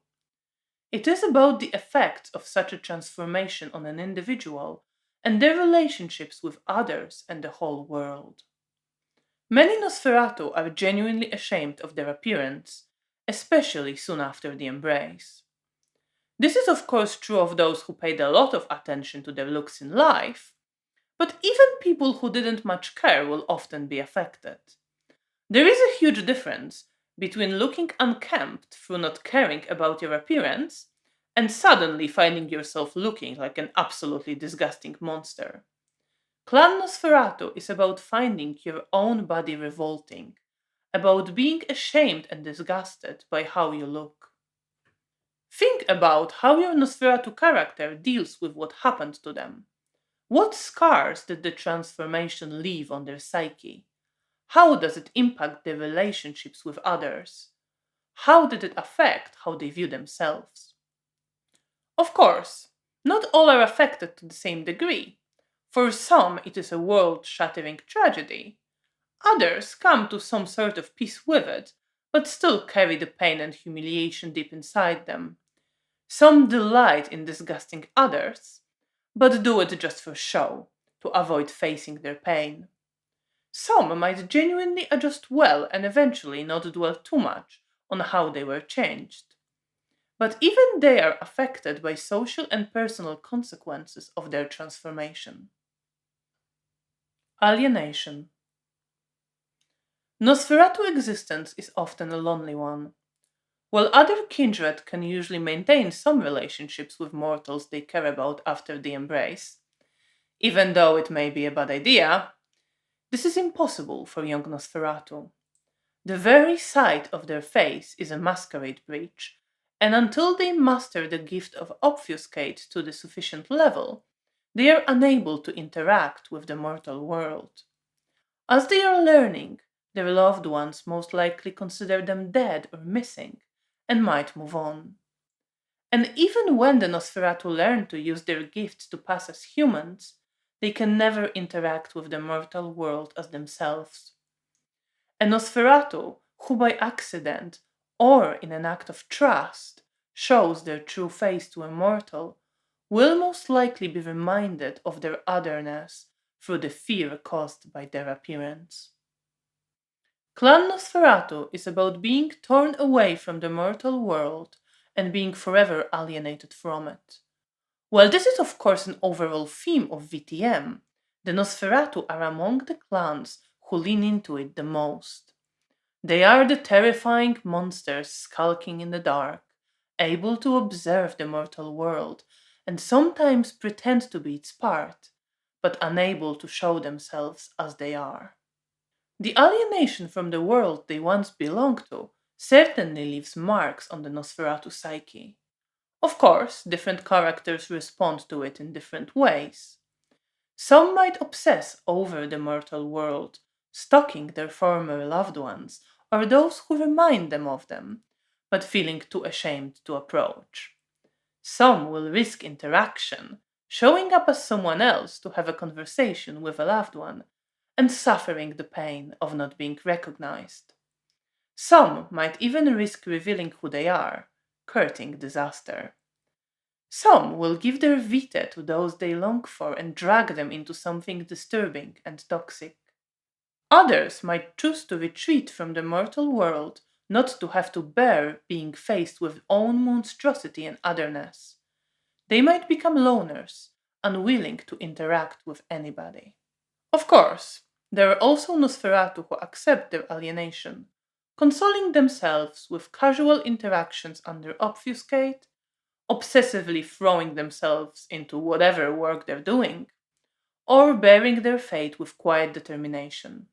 It is about the effects of such a transformation on an individual and their relationships with others and the whole world. Many Nosferatu are genuinely ashamed of their appearance, especially soon after the embrace. This is, of course, true of those who paid a lot of attention to their looks in life, but even people who didn't much care will often be affected. There is a huge difference between looking unkempt through not caring about your appearance and suddenly finding yourself looking like an absolutely disgusting monster. Clan Nosferatu is about finding your own body revolting, about being ashamed and disgusted by how you look. Think about how your Nosferatu character deals with what happened to them. What scars did the transformation leave on their psyche? How does it impact their relationships with others? How did it affect how they view themselves? Of course, not all are affected to the same degree. For some, it is a world shattering tragedy. Others come to some sort of peace with it, but still carry the pain and humiliation deep inside them. Some delight in disgusting others, but do it just for show, to avoid facing their pain. Some might genuinely adjust well and eventually not dwell too much on how they were changed. But even they are affected by social and personal consequences of their transformation. Alienation. Nosferatu existence is often a lonely one. While other kindred can usually maintain some relationships with mortals they care about after the embrace, even though it may be a bad idea, this is impossible for young Nosferatu. The very sight of their face is a masquerade breach, and until they master the gift of obfuscate to the sufficient level, they are unable to interact with the mortal world. As they are learning, their loved ones most likely consider them dead or missing, and might move on. And even when the Nosferatu learn to use their gifts to pass as humans, they can never interact with the mortal world as themselves. A Nosferatu who by accident or in an act of trust shows their true face to a mortal will most likely be reminded of their otherness through the fear caused by their appearance. Clan Nosferatu is about being torn away from the mortal world and being forever alienated from it. While this is of course an overall theme of VTM, the Nosferatu are among the clans who lean into it the most. They are the terrifying monsters skulking in the dark, able to observe the mortal world and sometimes pretend to be its part, but unable to show themselves as they are. The alienation from the world they once belonged to certainly leaves marks on the Nosferatu psyche. Of course, different characters respond to it in different ways. Some might obsess over the mortal world, stalking their former loved ones or those who remind them of them, but feeling too ashamed to approach. Some will risk interaction, showing up as someone else to have a conversation with a loved one, and suffering the pain of not being recognized. Some might even risk revealing who they are, courting disaster. Some will give their vita to those they long for and drag them into something disturbing and toxic. Others might choose to retreat from the mortal world, not to have to bear being faced with own monstrosity and otherness. They might become loners, unwilling to interact with anybody. Of course, there are also Nosferatu who accept their alienation, consoling themselves with casual interactions under obfuscate, obsessively throwing themselves into whatever work they're doing, or bearing their fate with quiet determination.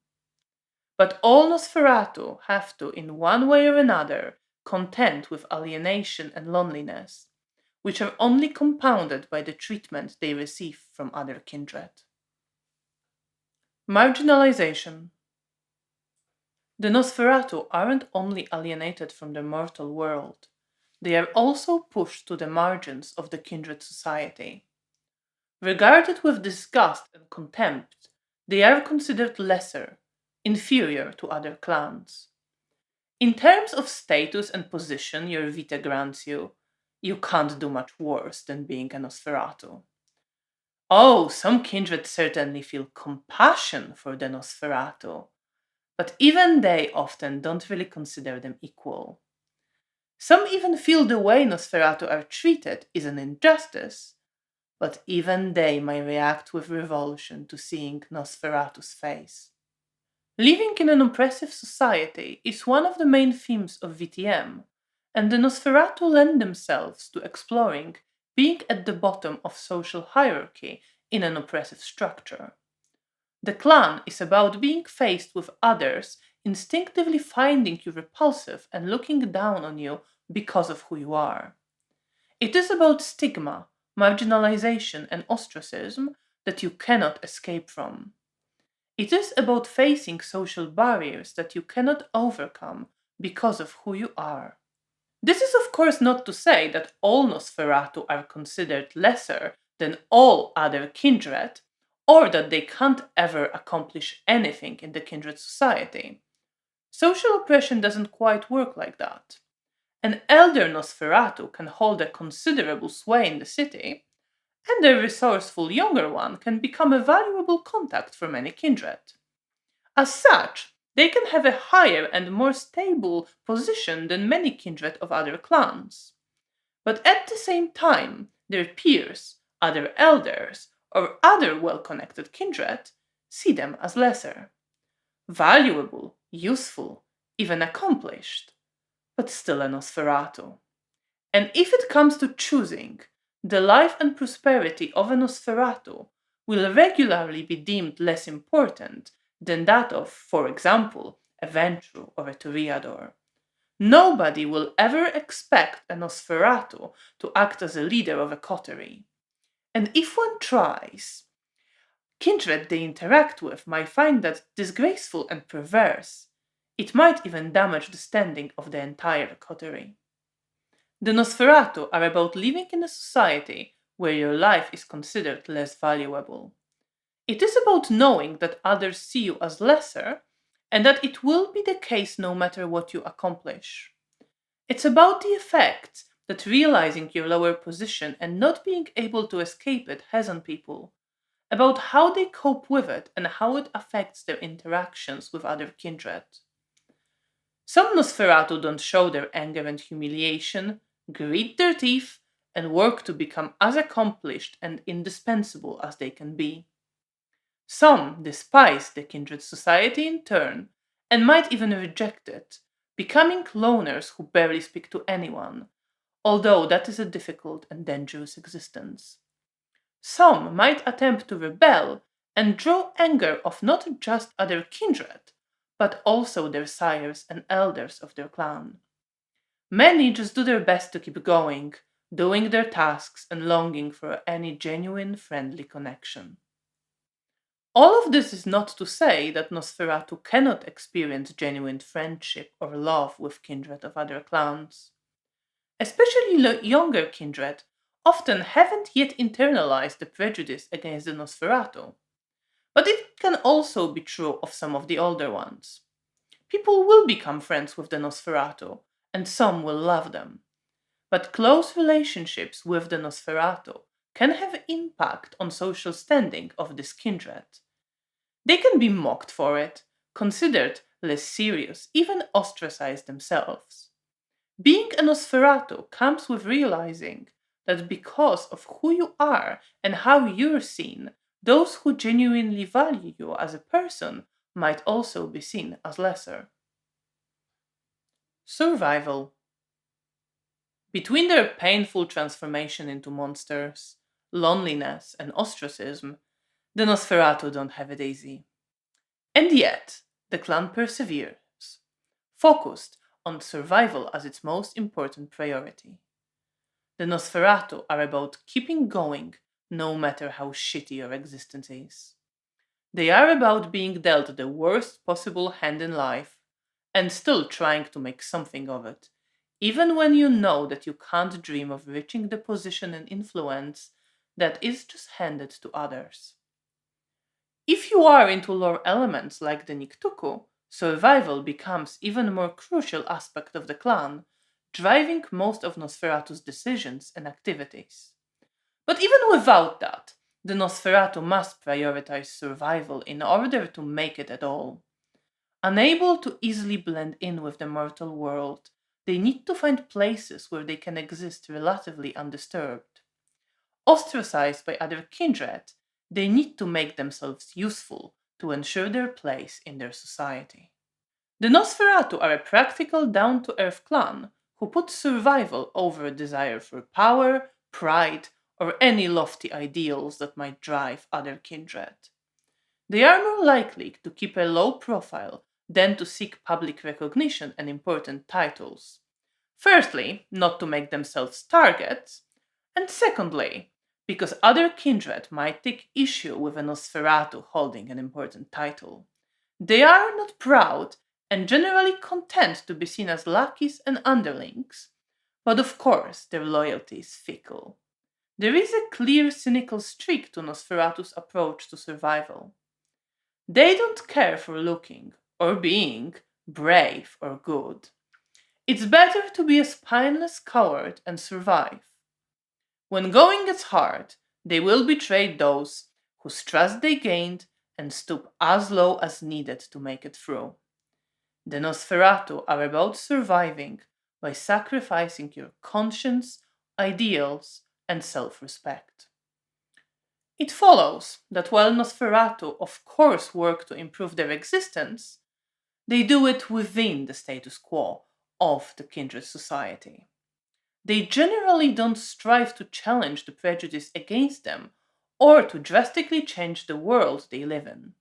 But all Nosferatu have to, in one way or another, contend with alienation and loneliness, which are only compounded by the treatment they receive from other kindred. Marginalisation. The Nosferatu aren't only alienated from the mortal world, they are also pushed to the margins of the kindred society. Regarded with disgust and contempt, they are considered lesser, inferior to other clans. In terms of status and position your vita grants you, you can't do much worse than being a Nosferatu. Oh, some kindred certainly feel compassion for the Nosferatu, but even they often don't really consider them equal. Some even feel the way Nosferatu are treated is an injustice, but even they may react with revulsion to seeing Nosferatu's face. Living in an oppressive society is one of the main themes of VTM, and the Nosferatu lend themselves to exploring being at the bottom of social hierarchy in an oppressive structure. The clan is about being faced with others instinctively finding you repulsive and looking down on you because of who you are. It is about stigma, marginalisation, and ostracism that you cannot escape from. It is about facing social barriers that you cannot overcome because of who you are. This is, of course, not to say that all Nosferatu are considered lesser than all other kindred, or that they can't ever accomplish anything in the kindred society. Social oppression doesn't quite work like that. An elder Nosferatu can hold a considerable sway in the city, and a resourceful younger one can become a valuable contact for many kindred. As such, they can have a higher and more stable position than many kindred of other clans. But at the same time, their peers, other elders, or other well connected kindred see them as lesser. Valuable, useful, even accomplished, but still a Nosferatu. And if it comes to choosing, the life and prosperity of a Nosferatu will regularly be deemed less important than that of, for example, a Ventrue or a Toreador. Nobody will ever expect a Nosferatu to act as a leader of a coterie. And if one tries, kindred they interact with might find that disgraceful and perverse. It might even damage the standing of the entire coterie. The Nosferatu are about living in a society where your life is considered less valuable. It is about knowing that others see you as lesser and that it will be the case no matter what you accomplish. It's about the effect that realizing your lower position and not being able to escape it has on people, about how they cope with it and how it affects their interactions with other kindred. Some Nosferatu don't show their anger and humiliation, grit their teeth, and work to become as accomplished and indispensable as they can be. Some despise the kindred society in turn, and might even reject it, becoming loners who barely speak to anyone, although that is a difficult and dangerous existence. Some might attempt to rebel and draw anger of not just other kindred, but also their sires and elders of their clan. Many just do their best to keep going, doing their tasks and longing for any genuine friendly connection. All of this is not to say that Nosferatu cannot experience genuine friendship or love with kindred of other clans. Especially younger kindred often haven't yet internalized the prejudice against the Nosferatu. But it can also be true of some of the older ones. People will become friends with the Nosferatu, and some will love them. But close relationships with the Nosferatu can have impact on social standing of this kindred. They can be mocked for it, considered less serious, even ostracized themselves. Being a Nosferatu comes with realizing that because of who you are and how you're seen, those who genuinely value you as a person might also be seen as lesser. Survival. Between their painful transformation into monsters, loneliness, and ostracism, the Nosferatu don't have it easy. And yet, the clan perseveres, focused on survival as its most important priority. The Nosferatu are about keeping going no matter how shitty your existence is. They are about being dealt the worst possible hand in life and still trying to make something of it, even when you know that you can't dream of reaching the position and influence that is just handed to others. If you are into lore elements like the Niktuku, survival becomes even more crucial aspect of the clan, driving most of Nosferatu's decisions and activities. But even without that, the Nosferatu must prioritize survival in order to make it at all. Unable to easily blend in with the mortal world, they need to find places where they can exist relatively undisturbed. Ostracized by other kindred, they need to make themselves useful to ensure their place in their society. The Nosferatu are a practical, down to earth clan who put survival over a desire for power, pride, or any lofty ideals that might drive other kindred. They are more likely to keep a low profile than to seek public recognition and important titles. Firstly, not to make themselves targets, and secondly, because other kindred might take issue with a Nosferatu holding an important title. They are not proud and generally content to be seen as lackeys and underlings, but of course their loyalty is fickle. There is a clear cynical streak to Nosferatu's approach to survival. They don't care for looking or being brave or good. It's better to be a spineless coward and survive. When going gets hard, they will betray those whose trust they gained and stoop as low as needed to make it through. The Nosferatu are about surviving by sacrificing your conscience, ideals, and self respect. It follows that while Nosferatu of course work to improve their existence, they do it within the status quo of the kindred society. They generally don't strive to challenge the prejudice against them or to drastically change the world they live in.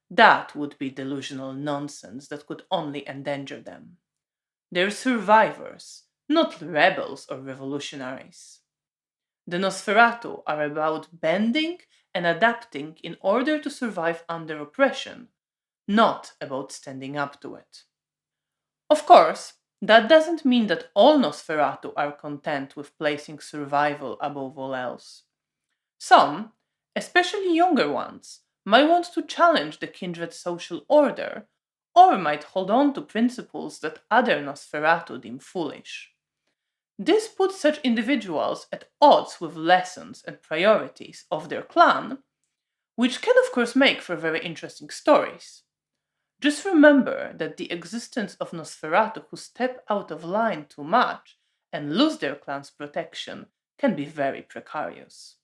That would be delusional nonsense that could only endanger them. They're survivors, not rebels or revolutionaries. The Nosferatu are about bending and adapting in order to survive under oppression, not about standing up to it. Of course, that doesn't mean that all Nosferatu are content with placing survival above all else. Some, especially younger ones, might want to challenge the kindred social order, or might hold on to principles that other Nosferatu deem foolish. This puts such individuals at odds with lessons and priorities of their clan, which can of course make for very interesting stories. Just remember that the existence of Nosferatu who step out of line too much and lose their clan's protection can be very precarious.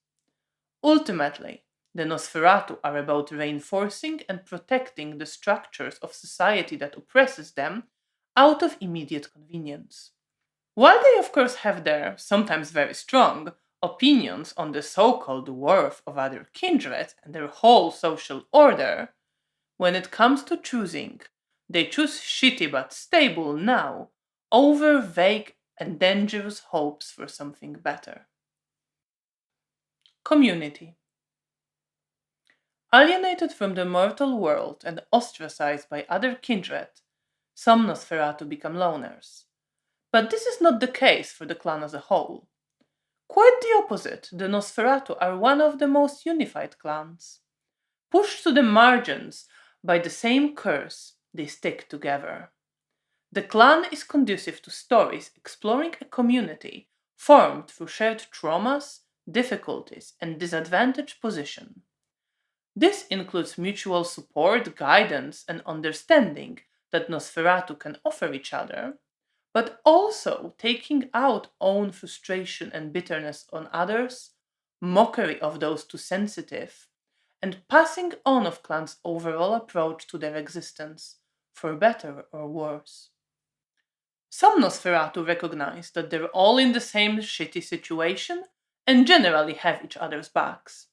Ultimately, the Nosferatu are about reinforcing and protecting the structures of society that oppresses them out of immediate convenience. While they of course have their, sometimes very strong, opinions on the so-called worth of other kindred and their whole social order, when it comes to choosing, they choose shitty but stable now over vague and dangerous hopes for something better. Community. Alienated from the mortal world and ostracized by other kindred, some Nosferatu become loners. But this is not the case for the clan as a whole. Quite the opposite, the Nosferatu are one of the most unified clans. Pushed to the margins by the same curse, they stick together. The clan is conducive to stories exploring a community formed through shared traumas, difficulties, and disadvantaged position. This includes mutual support, guidance, and understanding that Nosferatu can offer each other, but also taking out own frustration and bitterness on others, mockery of those too sensitive, and passing on of clans' overall approach to their existence, for better or worse. Some Nosferatu recognize that they're all in the same shitty situation and generally have each other's backs.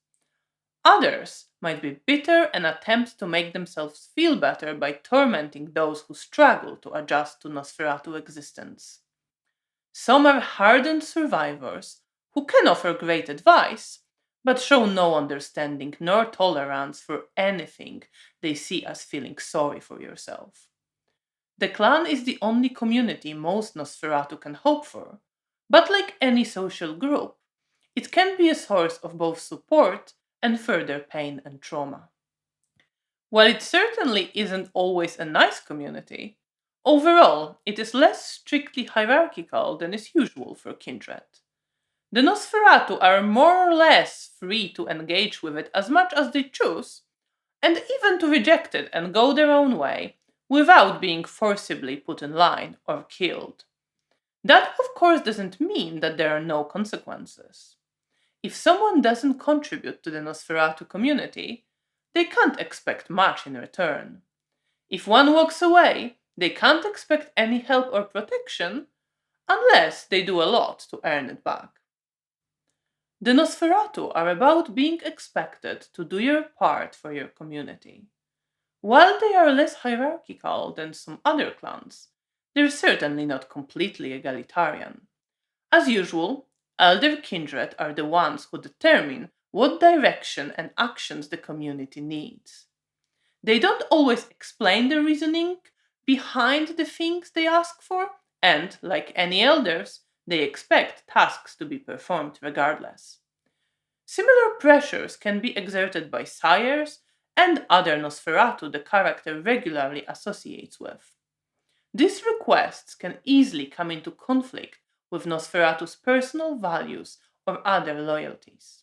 Others might be bitter and attempt to make themselves feel better by tormenting those who struggle to adjust to Nosferatu existence. Some are hardened survivors who can offer great advice, but show no understanding nor tolerance for anything they see as feeling sorry for yourself. The clan is the only community most Nosferatu can hope for, but like any social group, it can be a source of both support and further pain and trauma. While it certainly isn't always a nice community, overall it is less strictly hierarchical than is usual for Kindred. The Nosferatu are more or less free to engage with it as much as they choose, and even to reject it and go their own way without being forcibly put in line or killed. That, of course, doesn't mean that there are no consequences. If someone doesn't contribute to the Nosferatu community, they can't expect much in return. If one walks away, they can't expect any help or protection unless they do a lot to earn it back. The Nosferatu are about being expected to do your part for your community. While they are less hierarchical than some other clans, they're certainly not completely egalitarian. As usual, elder kindred are the ones who determine what direction and actions the community needs. They don't always explain the reasoning behind the things they ask for, and, like any elders, they expect tasks to be performed regardless. Similar pressures can be exerted by sires and other Nosferatu the character regularly associates with. These requests can easily come into conflict with Nosferatu's personal values or other loyalties.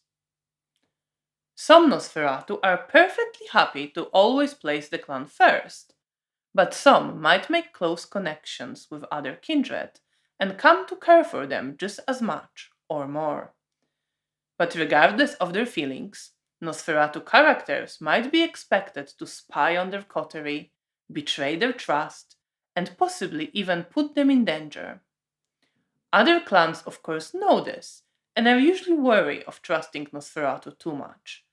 Some Nosferatu are perfectly happy to always place the clan first, but some might make close connections with other kindred and come to care for them just as much or more. But regardless of their feelings, Nosferatu characters might be expected to spy on their coterie, betray their trust, and possibly even put them in danger. Other clans, of course, know this and are usually wary of trusting Nosferatu too much.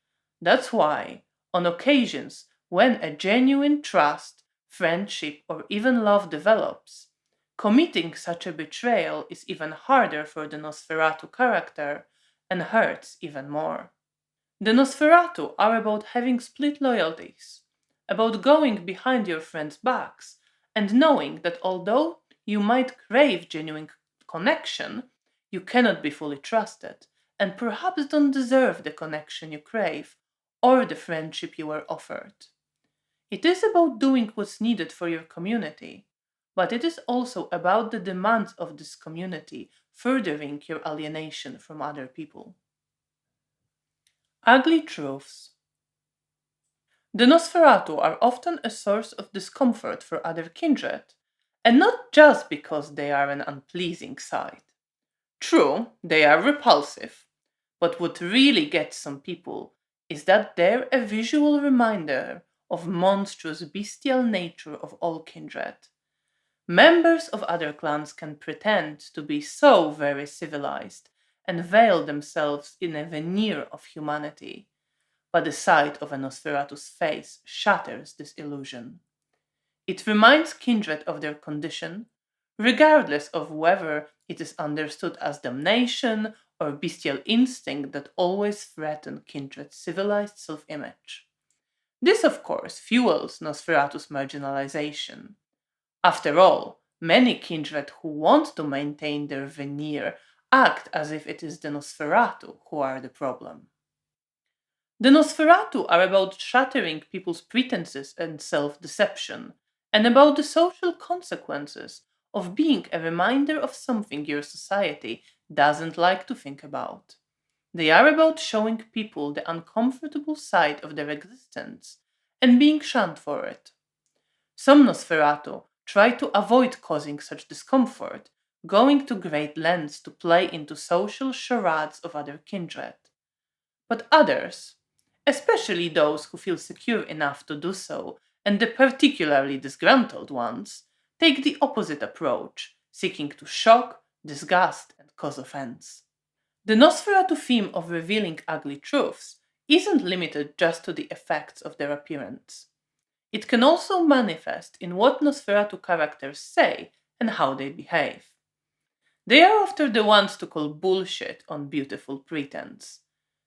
That's why, on occasions when a genuine trust, friendship, or even love develops, committing such a betrayal is even harder for the Nosferatu character and hurts even more. The Nosferatu are about having split loyalties, about going behind your friends' backs, and knowing that although you might crave genuine connection, you cannot be fully trusted, and perhaps don't deserve the connection you crave or the friendship you were offered. It is about doing what's needed for your community, but it is also about the demands of this community furthering your alienation from other people. Ugly truths. The Nosferatu are often a source of discomfort for other kindred, and not just because they are an unpleasing sight. True, they are repulsive, but what really gets some people is that they're a visual reminder of monstrous bestial nature of all kindred. Members of other clans can pretend to be so very civilized and veil themselves in a veneer of humanity, but the sight of a Nosferatu's face shatters this illusion. It reminds kindred of their condition, regardless of whether it is understood as damnation or bestial instinct that always threaten kindred's civilized self-image. This, of course, fuels Nosferatu's marginalization. After all, many kindred who want to maintain their veneer act as if it is the Nosferatu who are the problem. The Nosferatu are about shattering people's pretenses and self deception, and about the social consequences of being a reminder of something your society doesn't like to think about. They are about showing people the uncomfortable side of their existence and being shunned for it. Some Nosferatu try to avoid causing such discomfort, going to great lengths to play into social charades of other kindred. But others, especially those who feel secure enough to do so, and the particularly disgruntled ones, take the opposite approach, seeking to shock, disgust, and cause offense. The Nosferatu theme of revealing ugly truths isn't limited just to the effects of their appearance. It can also manifest in what Nosferatu characters say and how they behave. They are often the ones to call bullshit on beautiful pretense,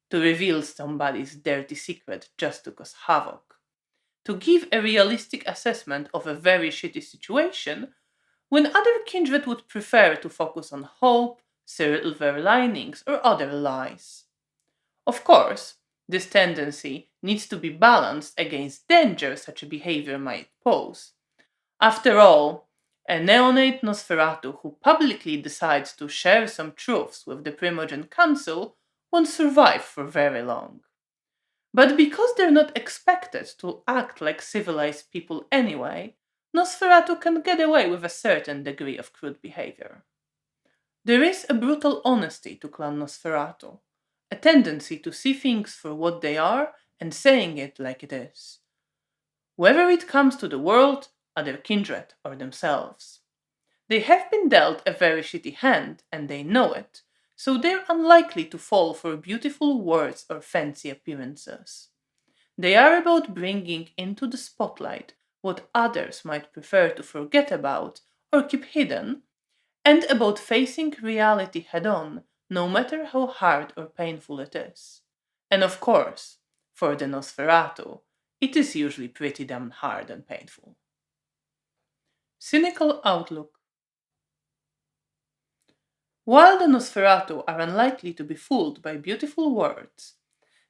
to reveal somebody's dirty secret just to cause havoc, to give a realistic assessment of a very shitty situation when other kindred would prefer to focus on hope, silver linings, or other lies. Of course, This tendency needs to be balanced against danger such a behavior might pose. After all, a neonate Nosferatu who publicly decides to share some truths with the Primogen Council won't survive for very long. But because they're not expected to act like civilized people anyway, Nosferatu can get away with a certain degree of crude behavior. There is a brutal honesty to Clan Nosferatu, a tendency to see things for what they are and saying it like it is, whether it comes to the world, other kindred, or themselves. They have been dealt a very shitty hand, and they know it, so they're unlikely to fall for beautiful words or fancy appearances. They are about bringing into the spotlight what others might prefer to forget about or keep hidden, and about facing reality head on, no matter how hard or painful it is. And of course, for the Nosferatu, it is usually pretty damn hard and painful. Cynical outlook. While the Nosferatu are unlikely to be fooled by beautiful words,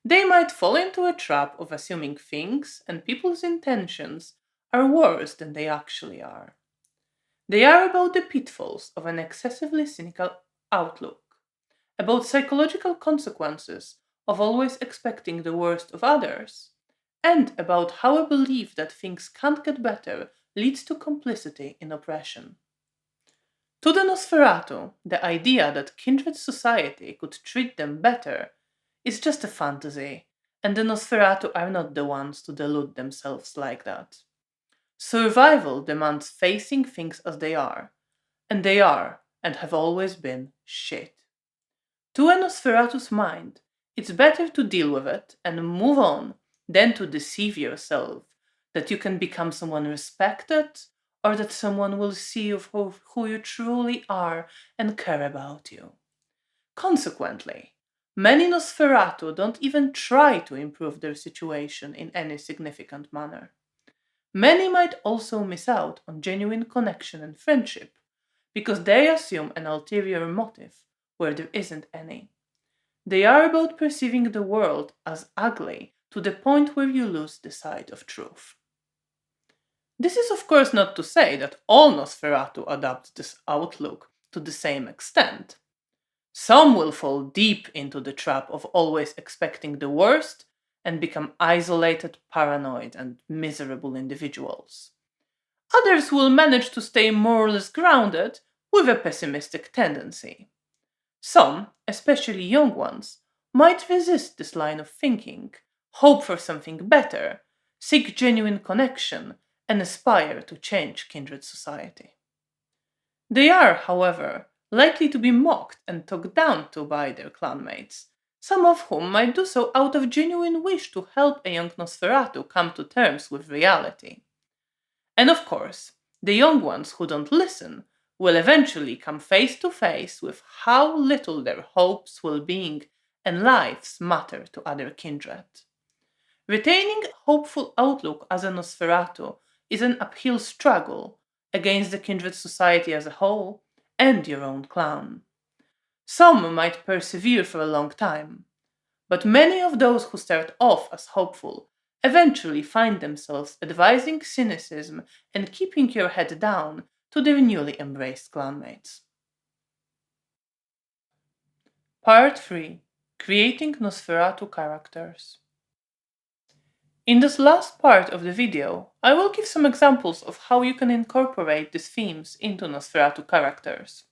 they might fall into a trap of assuming things and people's intentions are worse than they actually are. They are about the pitfalls of an excessively cynical outlook, about psychological consequences of always expecting the worst of others, and about how a belief that things can't get better leads to complicity in oppression. To the Nosferatu, the idea that kindred society could treat them better is just a fantasy, and the Nosferatu are not the ones to delude themselves like that. Survival demands facing things as they are, and they are, and have always been, shit. To a Nosferatu's mind, it's better to deal with it and move on than to deceive yourself that you can become someone respected or that someone will see you for who you truly are and care about you. Consequently, many Nosferatu don't even try to improve their situation in any significant manner. Many might also miss out on genuine connection and friendship because they assume an ulterior motive where there isn't any. They are about perceiving the world as ugly to the point where you lose the sight of truth. This is, of course, not to say that all Nosferatu adopt this outlook to the same extent. Some will fall deep into the trap of always expecting the worst and become isolated, paranoid, and miserable individuals. Others will manage to stay more or less grounded with a pessimistic tendency. Some, especially young ones, might resist this line of thinking, hope for something better, seek genuine connection, and aspire to change kindred society. They are, however, likely to be mocked and talked down to by their clanmates, some of whom might do so out of genuine wish to help a young Nosferatu come to terms with reality. And of course, the young ones who don't listen will eventually come face to face with how little their hopes, well-being, and lives matter to other kindred. Retaining a hopeful outlook as a Nosferatu is an uphill struggle against the kindred society as a whole and your own clan. Some might persevere for a long time, but many of those who start off as hopeful eventually find themselves advising cynicism and keeping your head down to their newly embraced clanmates. Part 3. Creating Nosferatu characters. In this last part of the video, I will give some examples of how you can incorporate these themes into Nosferatu characters.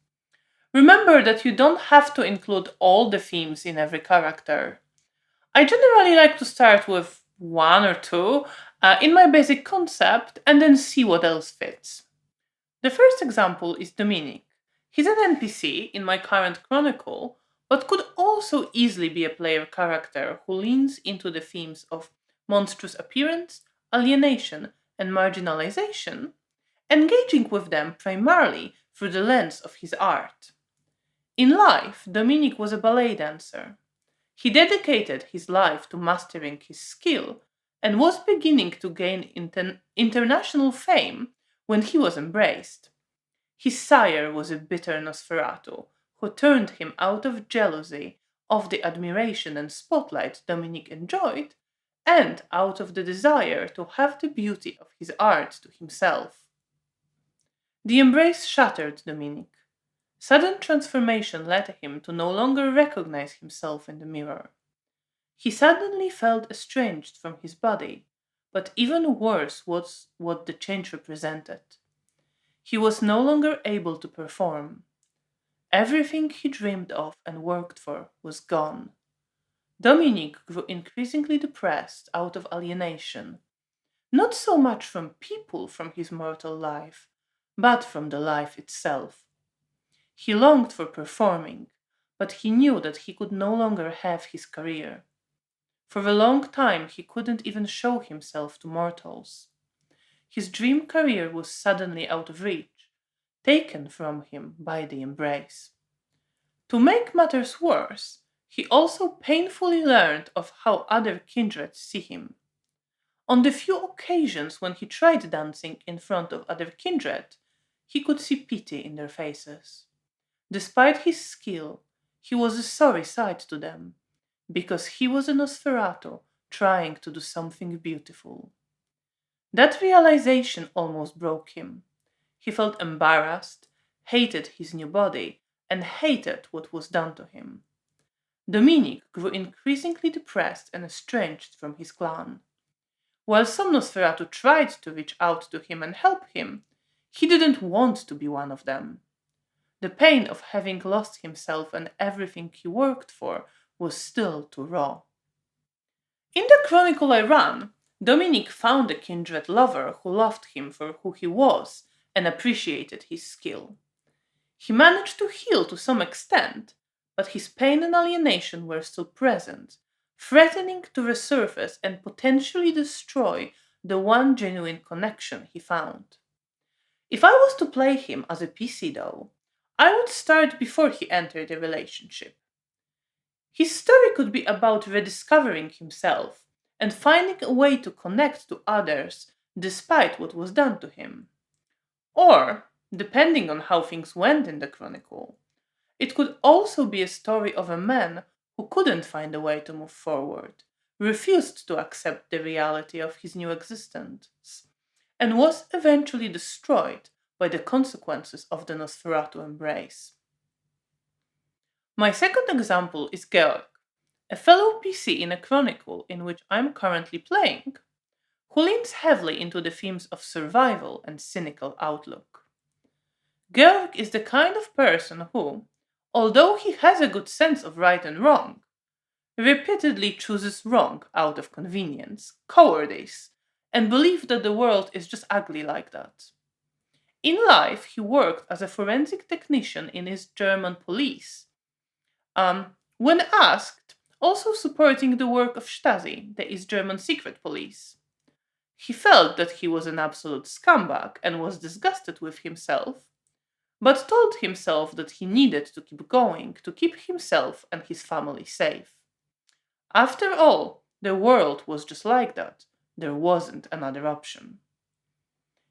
Remember that you don't have to include all the themes in every character. I generally like to start with one or two in my basic concept and then see what else fits. The first example is Dominik. He's an NPC in my current chronicle, but could also easily be a player character who leans into the themes of monstrous appearance, alienation, and marginalisation, engaging with them primarily through the lens of his art. In life, Dominik was a ballet dancer. He dedicated his life to mastering his skill and was beginning to gain international fame when he was embraced. His sire was a bitter Nosferatu who turned him out of jealousy of the admiration and spotlight Dominik enjoyed, and out of the desire to have the beauty of his art to himself. The embrace shattered Dominik. Sudden transformation led him to no longer recognize himself in the mirror. He suddenly felt estranged from his body, but even worse was what the change represented. He was no longer able to perform. Everything he dreamed of and worked for was gone. Dominik grew increasingly depressed out of alienation, not so much from people from his mortal life, but from the life itself. He longed for performing, but he knew that he could no longer have his career. For a long time he couldn't even show himself to mortals. His dream career was suddenly out of reach, taken from him by the embrace. To make matters worse, he also painfully learned of how other kindred see him. On the few occasions when he tried dancing in front of other kindred, he could see pity in their faces. Despite his skill, he was a sorry sight to them, because he was a Nosferatu trying to do something beautiful. That realization almost broke him. He felt embarrassed, hated his new body, and hated what was done to him. Dominik grew increasingly depressed and estranged from his clan. While some Nosferatu tried to reach out to him and help him, he didn't want to be one of them. The pain of having lost himself and everything he worked for was still too raw. In the chronicle I ran, Dominik found a kindred lover who loved him for who he was and appreciated his skill. He managed to heal to some extent, but his pain and alienation were still present, threatening to resurface and potentially destroy the one genuine connection he found. If I was to play him as a PC though, I would start before he entered a relationship. His story could be about rediscovering himself and finding a way to connect to others despite what was done to him. Or, depending on how things went in the chronicle, it could also be a story of a man who couldn't find a way to move forward, refused to accept the reality of his new existence, and was eventually destroyed by the consequences of the Nosferatu embrace. My second example is Georg, a fellow PC in a chronicle in which I'm currently playing, who leans heavily into the themes of survival and cynical outlook. Georg is the kind of person who, although he has a good sense of right and wrong, repeatedly chooses wrong out of convenience, cowardice, and belief that the world is just ugly like that. In life, he worked as a forensic technician in East German police. When asked, also supporting the work of Stasi, the East German secret police. He felt that he was an absolute scumbag and was disgusted with himself, but told himself that he needed to keep going to keep himself and his family safe. After all, the world was just like that. There wasn't another option.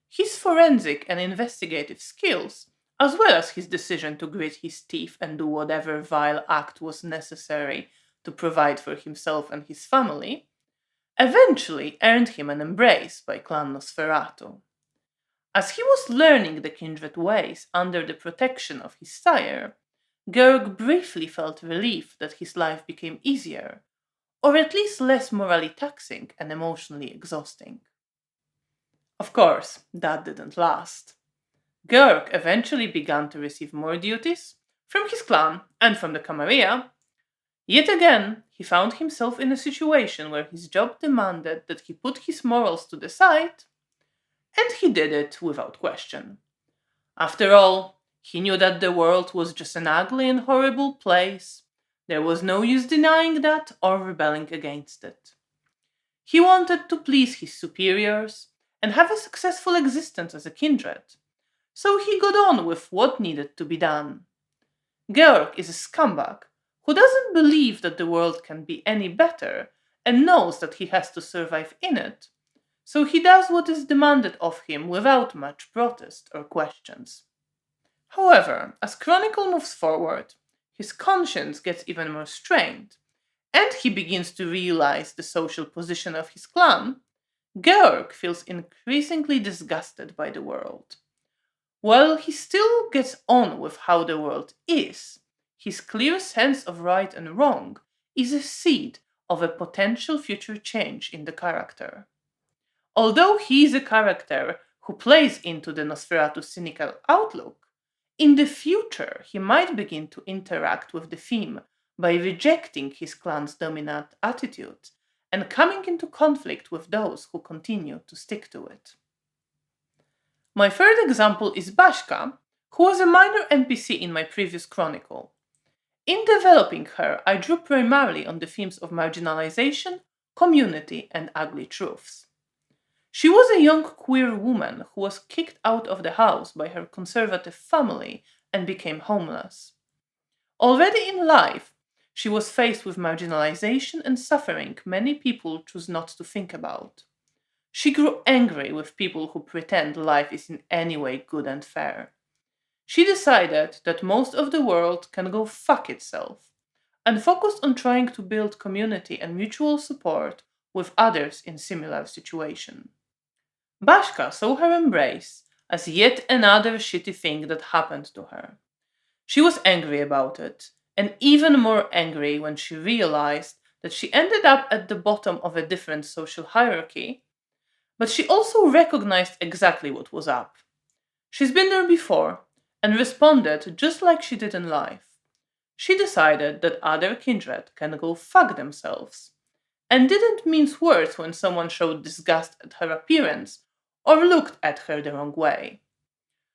His forensic and investigative skills, as well as his decision to grit his teeth and do whatever vile act was necessary to provide for himself and his family, eventually earned him an embrace by Clan Nosferatu. As he was learning the kindred ways under the protection of his sire, Georg briefly felt relief that his life became easier, or at least less morally taxing and emotionally exhausting. Of course, that didn't last. Georg eventually began to receive more duties from his clan and from the Camarilla. Yet again, he found himself in a situation where his job demanded that he put his morals to the side, and he did it without question. After all, he knew that the world was just an ugly and horrible place. There was no use denying that or rebelling against it. He wanted to please his superiors and have a successful existence as a kindred, so he got on with what needed to be done. Georg is a scumbag who doesn't believe that the world can be any better and knows that he has to survive in it, so he does what is demanded of him without much protest or questions. However, as Chronicle moves forward, his conscience gets even more strained, and he begins to realize the social position of his clan, Georg feels increasingly disgusted by the world. While he still gets on with how the world is, his clear sense of right and wrong is a seed of a potential future change in the character. Although he is a character who plays into the Nosferatu cynical outlook, in the future he might begin to interact with the theme by rejecting his clan's dominant attitude and coming into conflict with those who continue to stick to it. My third example is Baśka, who was a minor NPC in my previous chronicle. In developing her, I drew primarily on the themes of marginalization, community, and ugly truths. She was a young queer woman who was kicked out of the house by her conservative family and became homeless. Already in life, she was faced with marginalization and suffering many people choose not to think about. She grew angry with people who pretend life is in any way good and fair. She decided that most of the world can go fuck itself and focused on trying to build community and mutual support with others in similar situation. Baśka saw her embrace as yet another shitty thing that happened to her. She was angry about it, and even more angry when she realized that she ended up at the bottom of a different social hierarchy, but she also recognized exactly what was up. She's been there before and responded just like she did in life. She decided that other kindred can go fuck themselves, and didn't mince words when someone showed disgust at her appearance or looked at her the wrong way.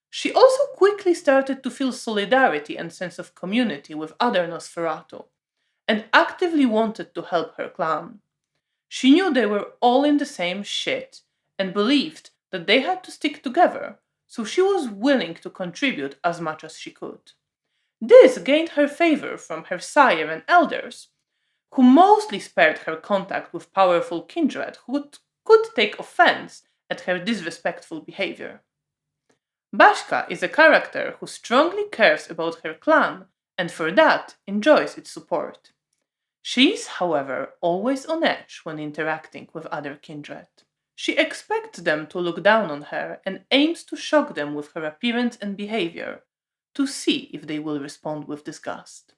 She also quickly started to feel solidarity and sense of community with other Nosferatu, and actively wanted to help her clan. She knew they were all in the same shit, and believed that they had to stick together, so she was willing to contribute as much as she could. This gained her favor from her sire and elders, who mostly spared her contact with powerful kindred who could take offense at her disrespectful behavior. Baśka is a character who strongly cares about her clan and for that enjoys its support. She is, however, always on edge when interacting with other kindred. She expects them to look down on her and aims to shock them with her appearance and behavior to see if they will respond with disgust.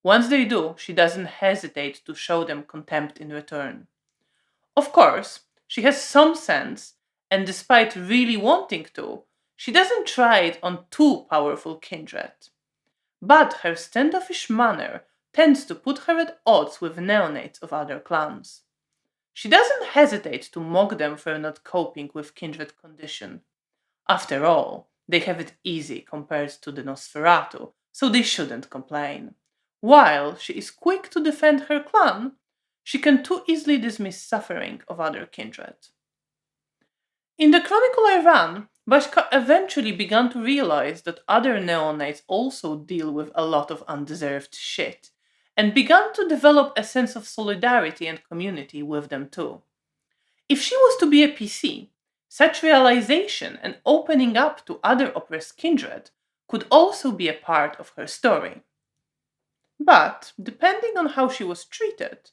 Once they do, she doesn't hesitate to show them contempt in return. Of course, she has some sense, and despite really wanting to, she doesn't try it on too powerful kindred. But her standoffish manner tends to put her at odds with neonates of other clans. She doesn't hesitate to mock them for not coping with kindred condition. After all, they have it easy compared to the Nosferatu, so they shouldn't complain. While she is quick to defend her clan, she can too easily dismiss suffering of other kindred. In the chronicle I ran, Baśka eventually began to realize that other neonates also deal with a lot of undeserved shit, and began to develop a sense of solidarity and community with them too. If she was to be a PC, such realization and opening up to other oppressed kindred could also be a part of her story. But, depending on how she was treated,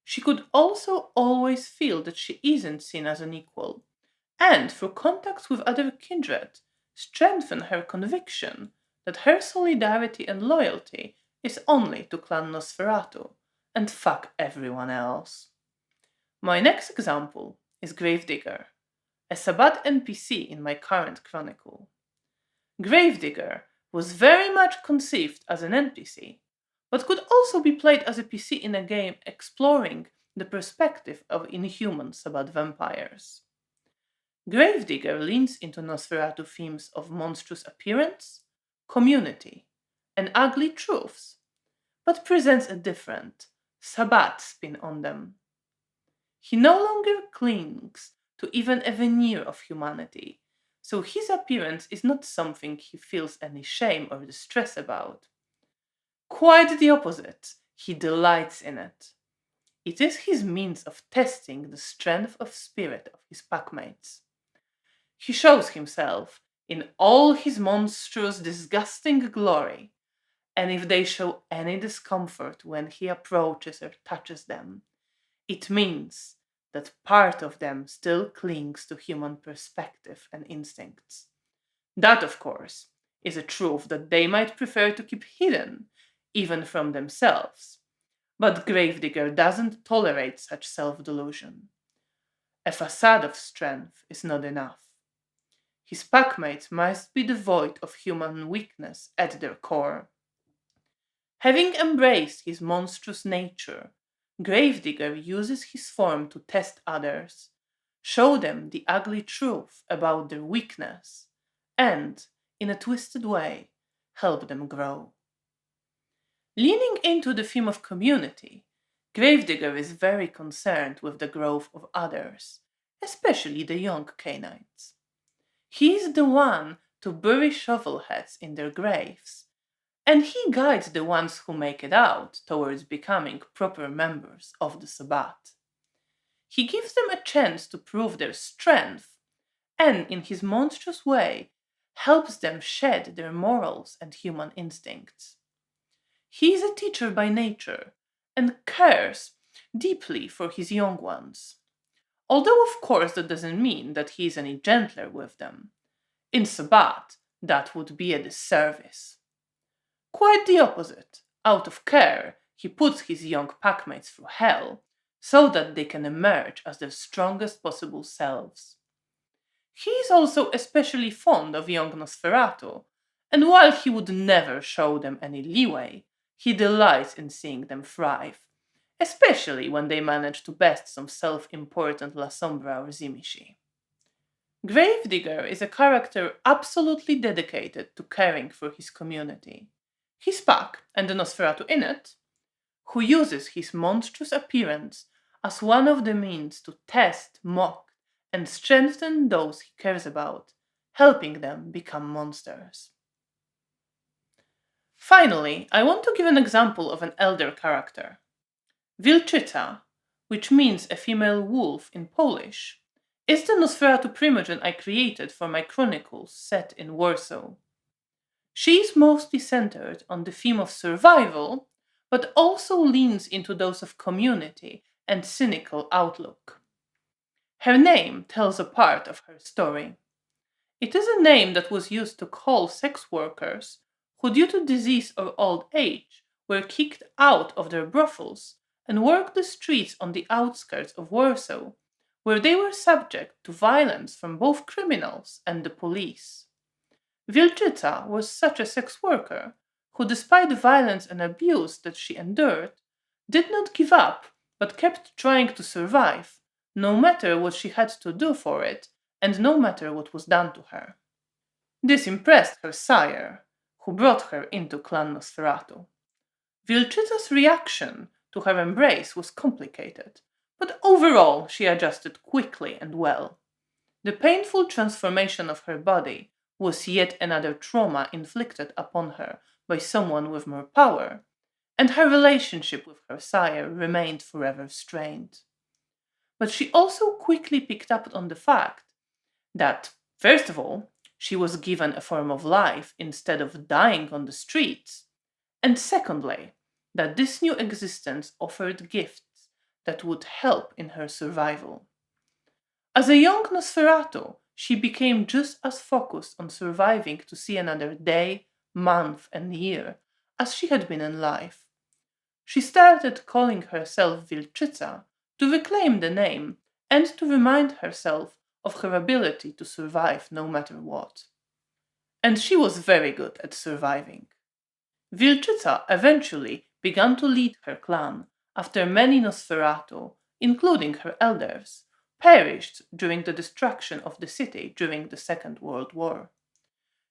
she could also always feel that she isn't seen as an equal, and through contacts with other kindred, strengthen her conviction that her solidarity and loyalty is only to Clan Nosferatu, and fuck everyone else. My next example is Gravedigger, a Sabbat NPC in my current chronicle. Gravedigger was very much conceived as an NPC, but could also be played as a PC in a game exploring the perspective of inhuman Sabbat vampires. Gravedigger leans into Nosferatu themes of monstrous appearance, community, and ugly truths, but presents a different, Sabbat spin on them. He no longer clings to even a veneer of humanity, so his appearance is not something he feels any shame or distress about. Quite the opposite, he delights in it. It is his means of testing the strength of spirit of his packmates. He shows himself in all his monstrous, disgusting glory, and if they show any discomfort when he approaches or touches them, it means that part of them still clings to human perspective and instincts. That, of course, is a truth that they might prefer to keep hidden, even from themselves. But Gravedigger doesn't tolerate such self-delusion. A facade of strength is not enough. His packmates must be devoid of human weakness at their core. Having embraced his monstrous nature, Gravedigger uses his form to test others, show them the ugly truth about their weakness, and, in a twisted way, help them grow. Leaning into the theme of community, Gravedigger is very concerned with the growth of others, especially the young Canaanites. He is the one to bury shovelheads in their graves, and he guides the ones who make it out towards becoming proper members of the Sabbat. He gives them a chance to prove their strength, and in his monstrous way helps them shed their morals and human instincts. He is a teacher by nature and cares deeply for his young ones. Although, of course, that doesn't mean that he is any gentler with them. In Sabbat, that would be a disservice. Quite the opposite. Out of care, he puts his young packmates through hell, so that they can emerge as their strongest possible selves. He is also especially fond of young Nosferatu, and while he would never show them any leeway, he delights in seeing them thrive, especially when they manage to best some self-important La Sombra or Zimishi. Gravedigger is a character absolutely dedicated to caring for his community. His pack, and the Nosferatu in it, who uses his monstrous appearance as one of the means to test, mock, and strengthen those he cares about, helping them become monsters. Finally, I want to give an example of an elder character. Wilczyca, which means a female wolf in Polish, is the Nosferatu primogen I created for my chronicles set in Warsaw. She is mostly centered on the theme of survival, but also leans into those of community and cynical outlook. Her name tells a part of her story. It is a name that was used to call sex workers who, due to disease or old age, were kicked out of their brothels and worked the streets on the outskirts of Warsaw, where they were subject to violence from both criminals and the police. Wilczyca was such a sex worker who, despite the violence and abuse that she endured, did not give up but kept trying to survive, no matter what she had to do for it and no matter what was done to her. This impressed her sire, who brought her into Clan Nosferatu. Wilczyca's reaction to her embrace was complicated, but overall she adjusted quickly and well. The painful transformation of her body was yet another trauma inflicted upon her by someone with more power, and her relationship with her sire remained forever strained. But she also quickly picked up on the fact that, first of all, she was given a form of life instead of dying on the streets, and secondly, that this new existence offered gifts that would help in her survival. As a young Nosferatu, she became just as focused on surviving to see another day, month, and year as she had been in life. She started calling herself Wilczyca to reclaim the name and to remind herself of her ability to survive no matter what. And she was very good at surviving. Wilczyca eventually began to lead her clan after many Nosferatu, including her elders, perished during the destruction of the city during the Second World War.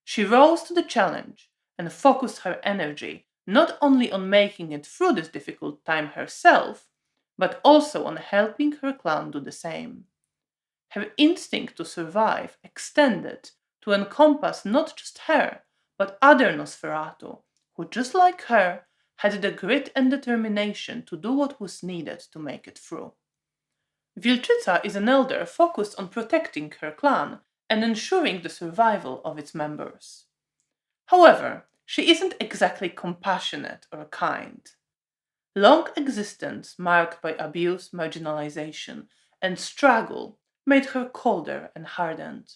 She rose to the challenge and focused her energy not only on making it through this difficult time herself, but also on helping her clan do the same. Her instinct to survive extended to encompass not just her, but other Nosferatu, who, just like her, had the grit and determination to do what was needed to make it through. Wilczyca is an elder focused on protecting her clan and ensuring the survival of its members. However, she isn't exactly compassionate or kind. Long existence marked by abuse, marginalization, and struggle made her colder and hardened.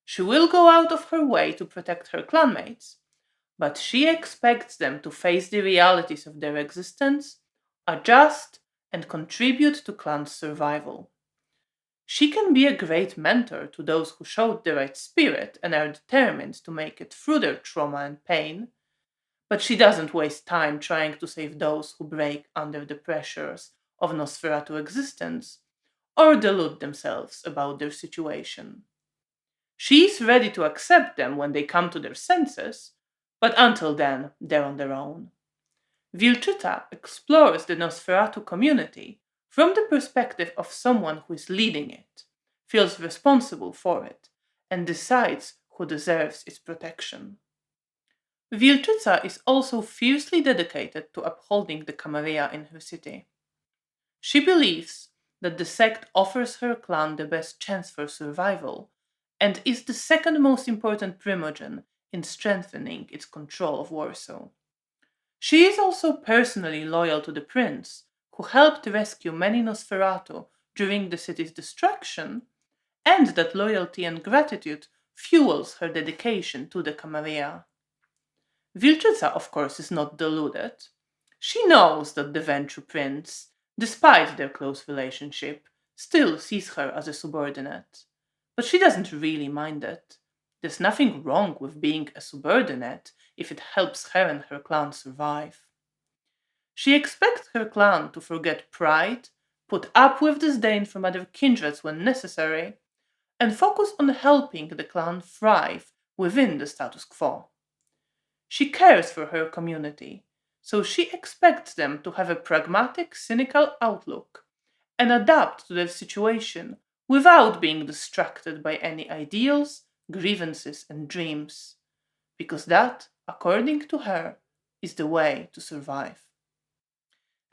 She will go out of her way to protect her clanmates, but she expects them to face the realities of their existence, adjust, and contribute to clan's survival. She can be a great mentor to those who showed the right spirit and are determined to make it through their trauma and pain, but she doesn't waste time trying to save those who break under the pressures of Nosferatu existence or delude themselves about their situation. She is ready to accept them when they come to their senses, but until then, they're on their own. Wilczyca explores the Nosferatu community from the perspective of someone who is leading it, feels responsible for it, and decides who deserves its protection. Wilczyca is also fiercely dedicated to upholding the Camarilla in her city. She believes that the sect offers her clan the best chance for survival and is the second most important primogen in strengthening its control of Warsaw. She is also personally loyal to the prince, who helped rescue many Nosferatu during the city's destruction, and that loyalty and gratitude fuels her dedication to the Camarilla. Wilczyca, of course, is not deluded. She knows that the Ventrue prince, despite their close relationship, still sees her as a subordinate. But she doesn't really mind it. There's nothing wrong with being a subordinate if it helps her and her clan survive. She expects her clan to forget pride, put up with disdain from other kindreds when necessary, and focus on helping the clan thrive within the status quo. She cares for her community, so she expects them to have a pragmatic, cynical outlook and adapt to their situation without being distracted by any ideals, grievances, and dreams, because that, according to her, is the way to survive.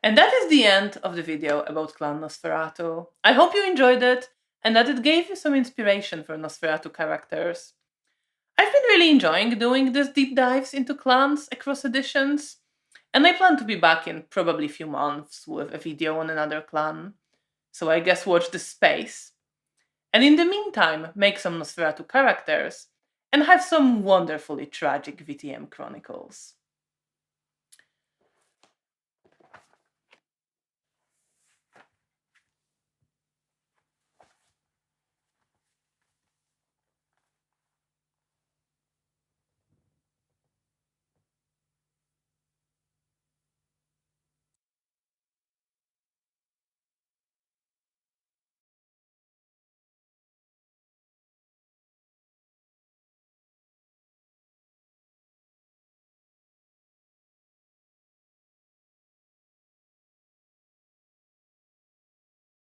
And that is the end of the video about Clan Nosferatu. I hope you enjoyed it and that it gave you some inspiration for Nosferatu characters. I've been really enjoying doing these deep dives into clans across editions, and I plan to be back in probably a few months with a video on another clan. So I guess watch this space. And in the meantime, make some Nosferatu characters and have some wonderfully tragic VTM chronicles.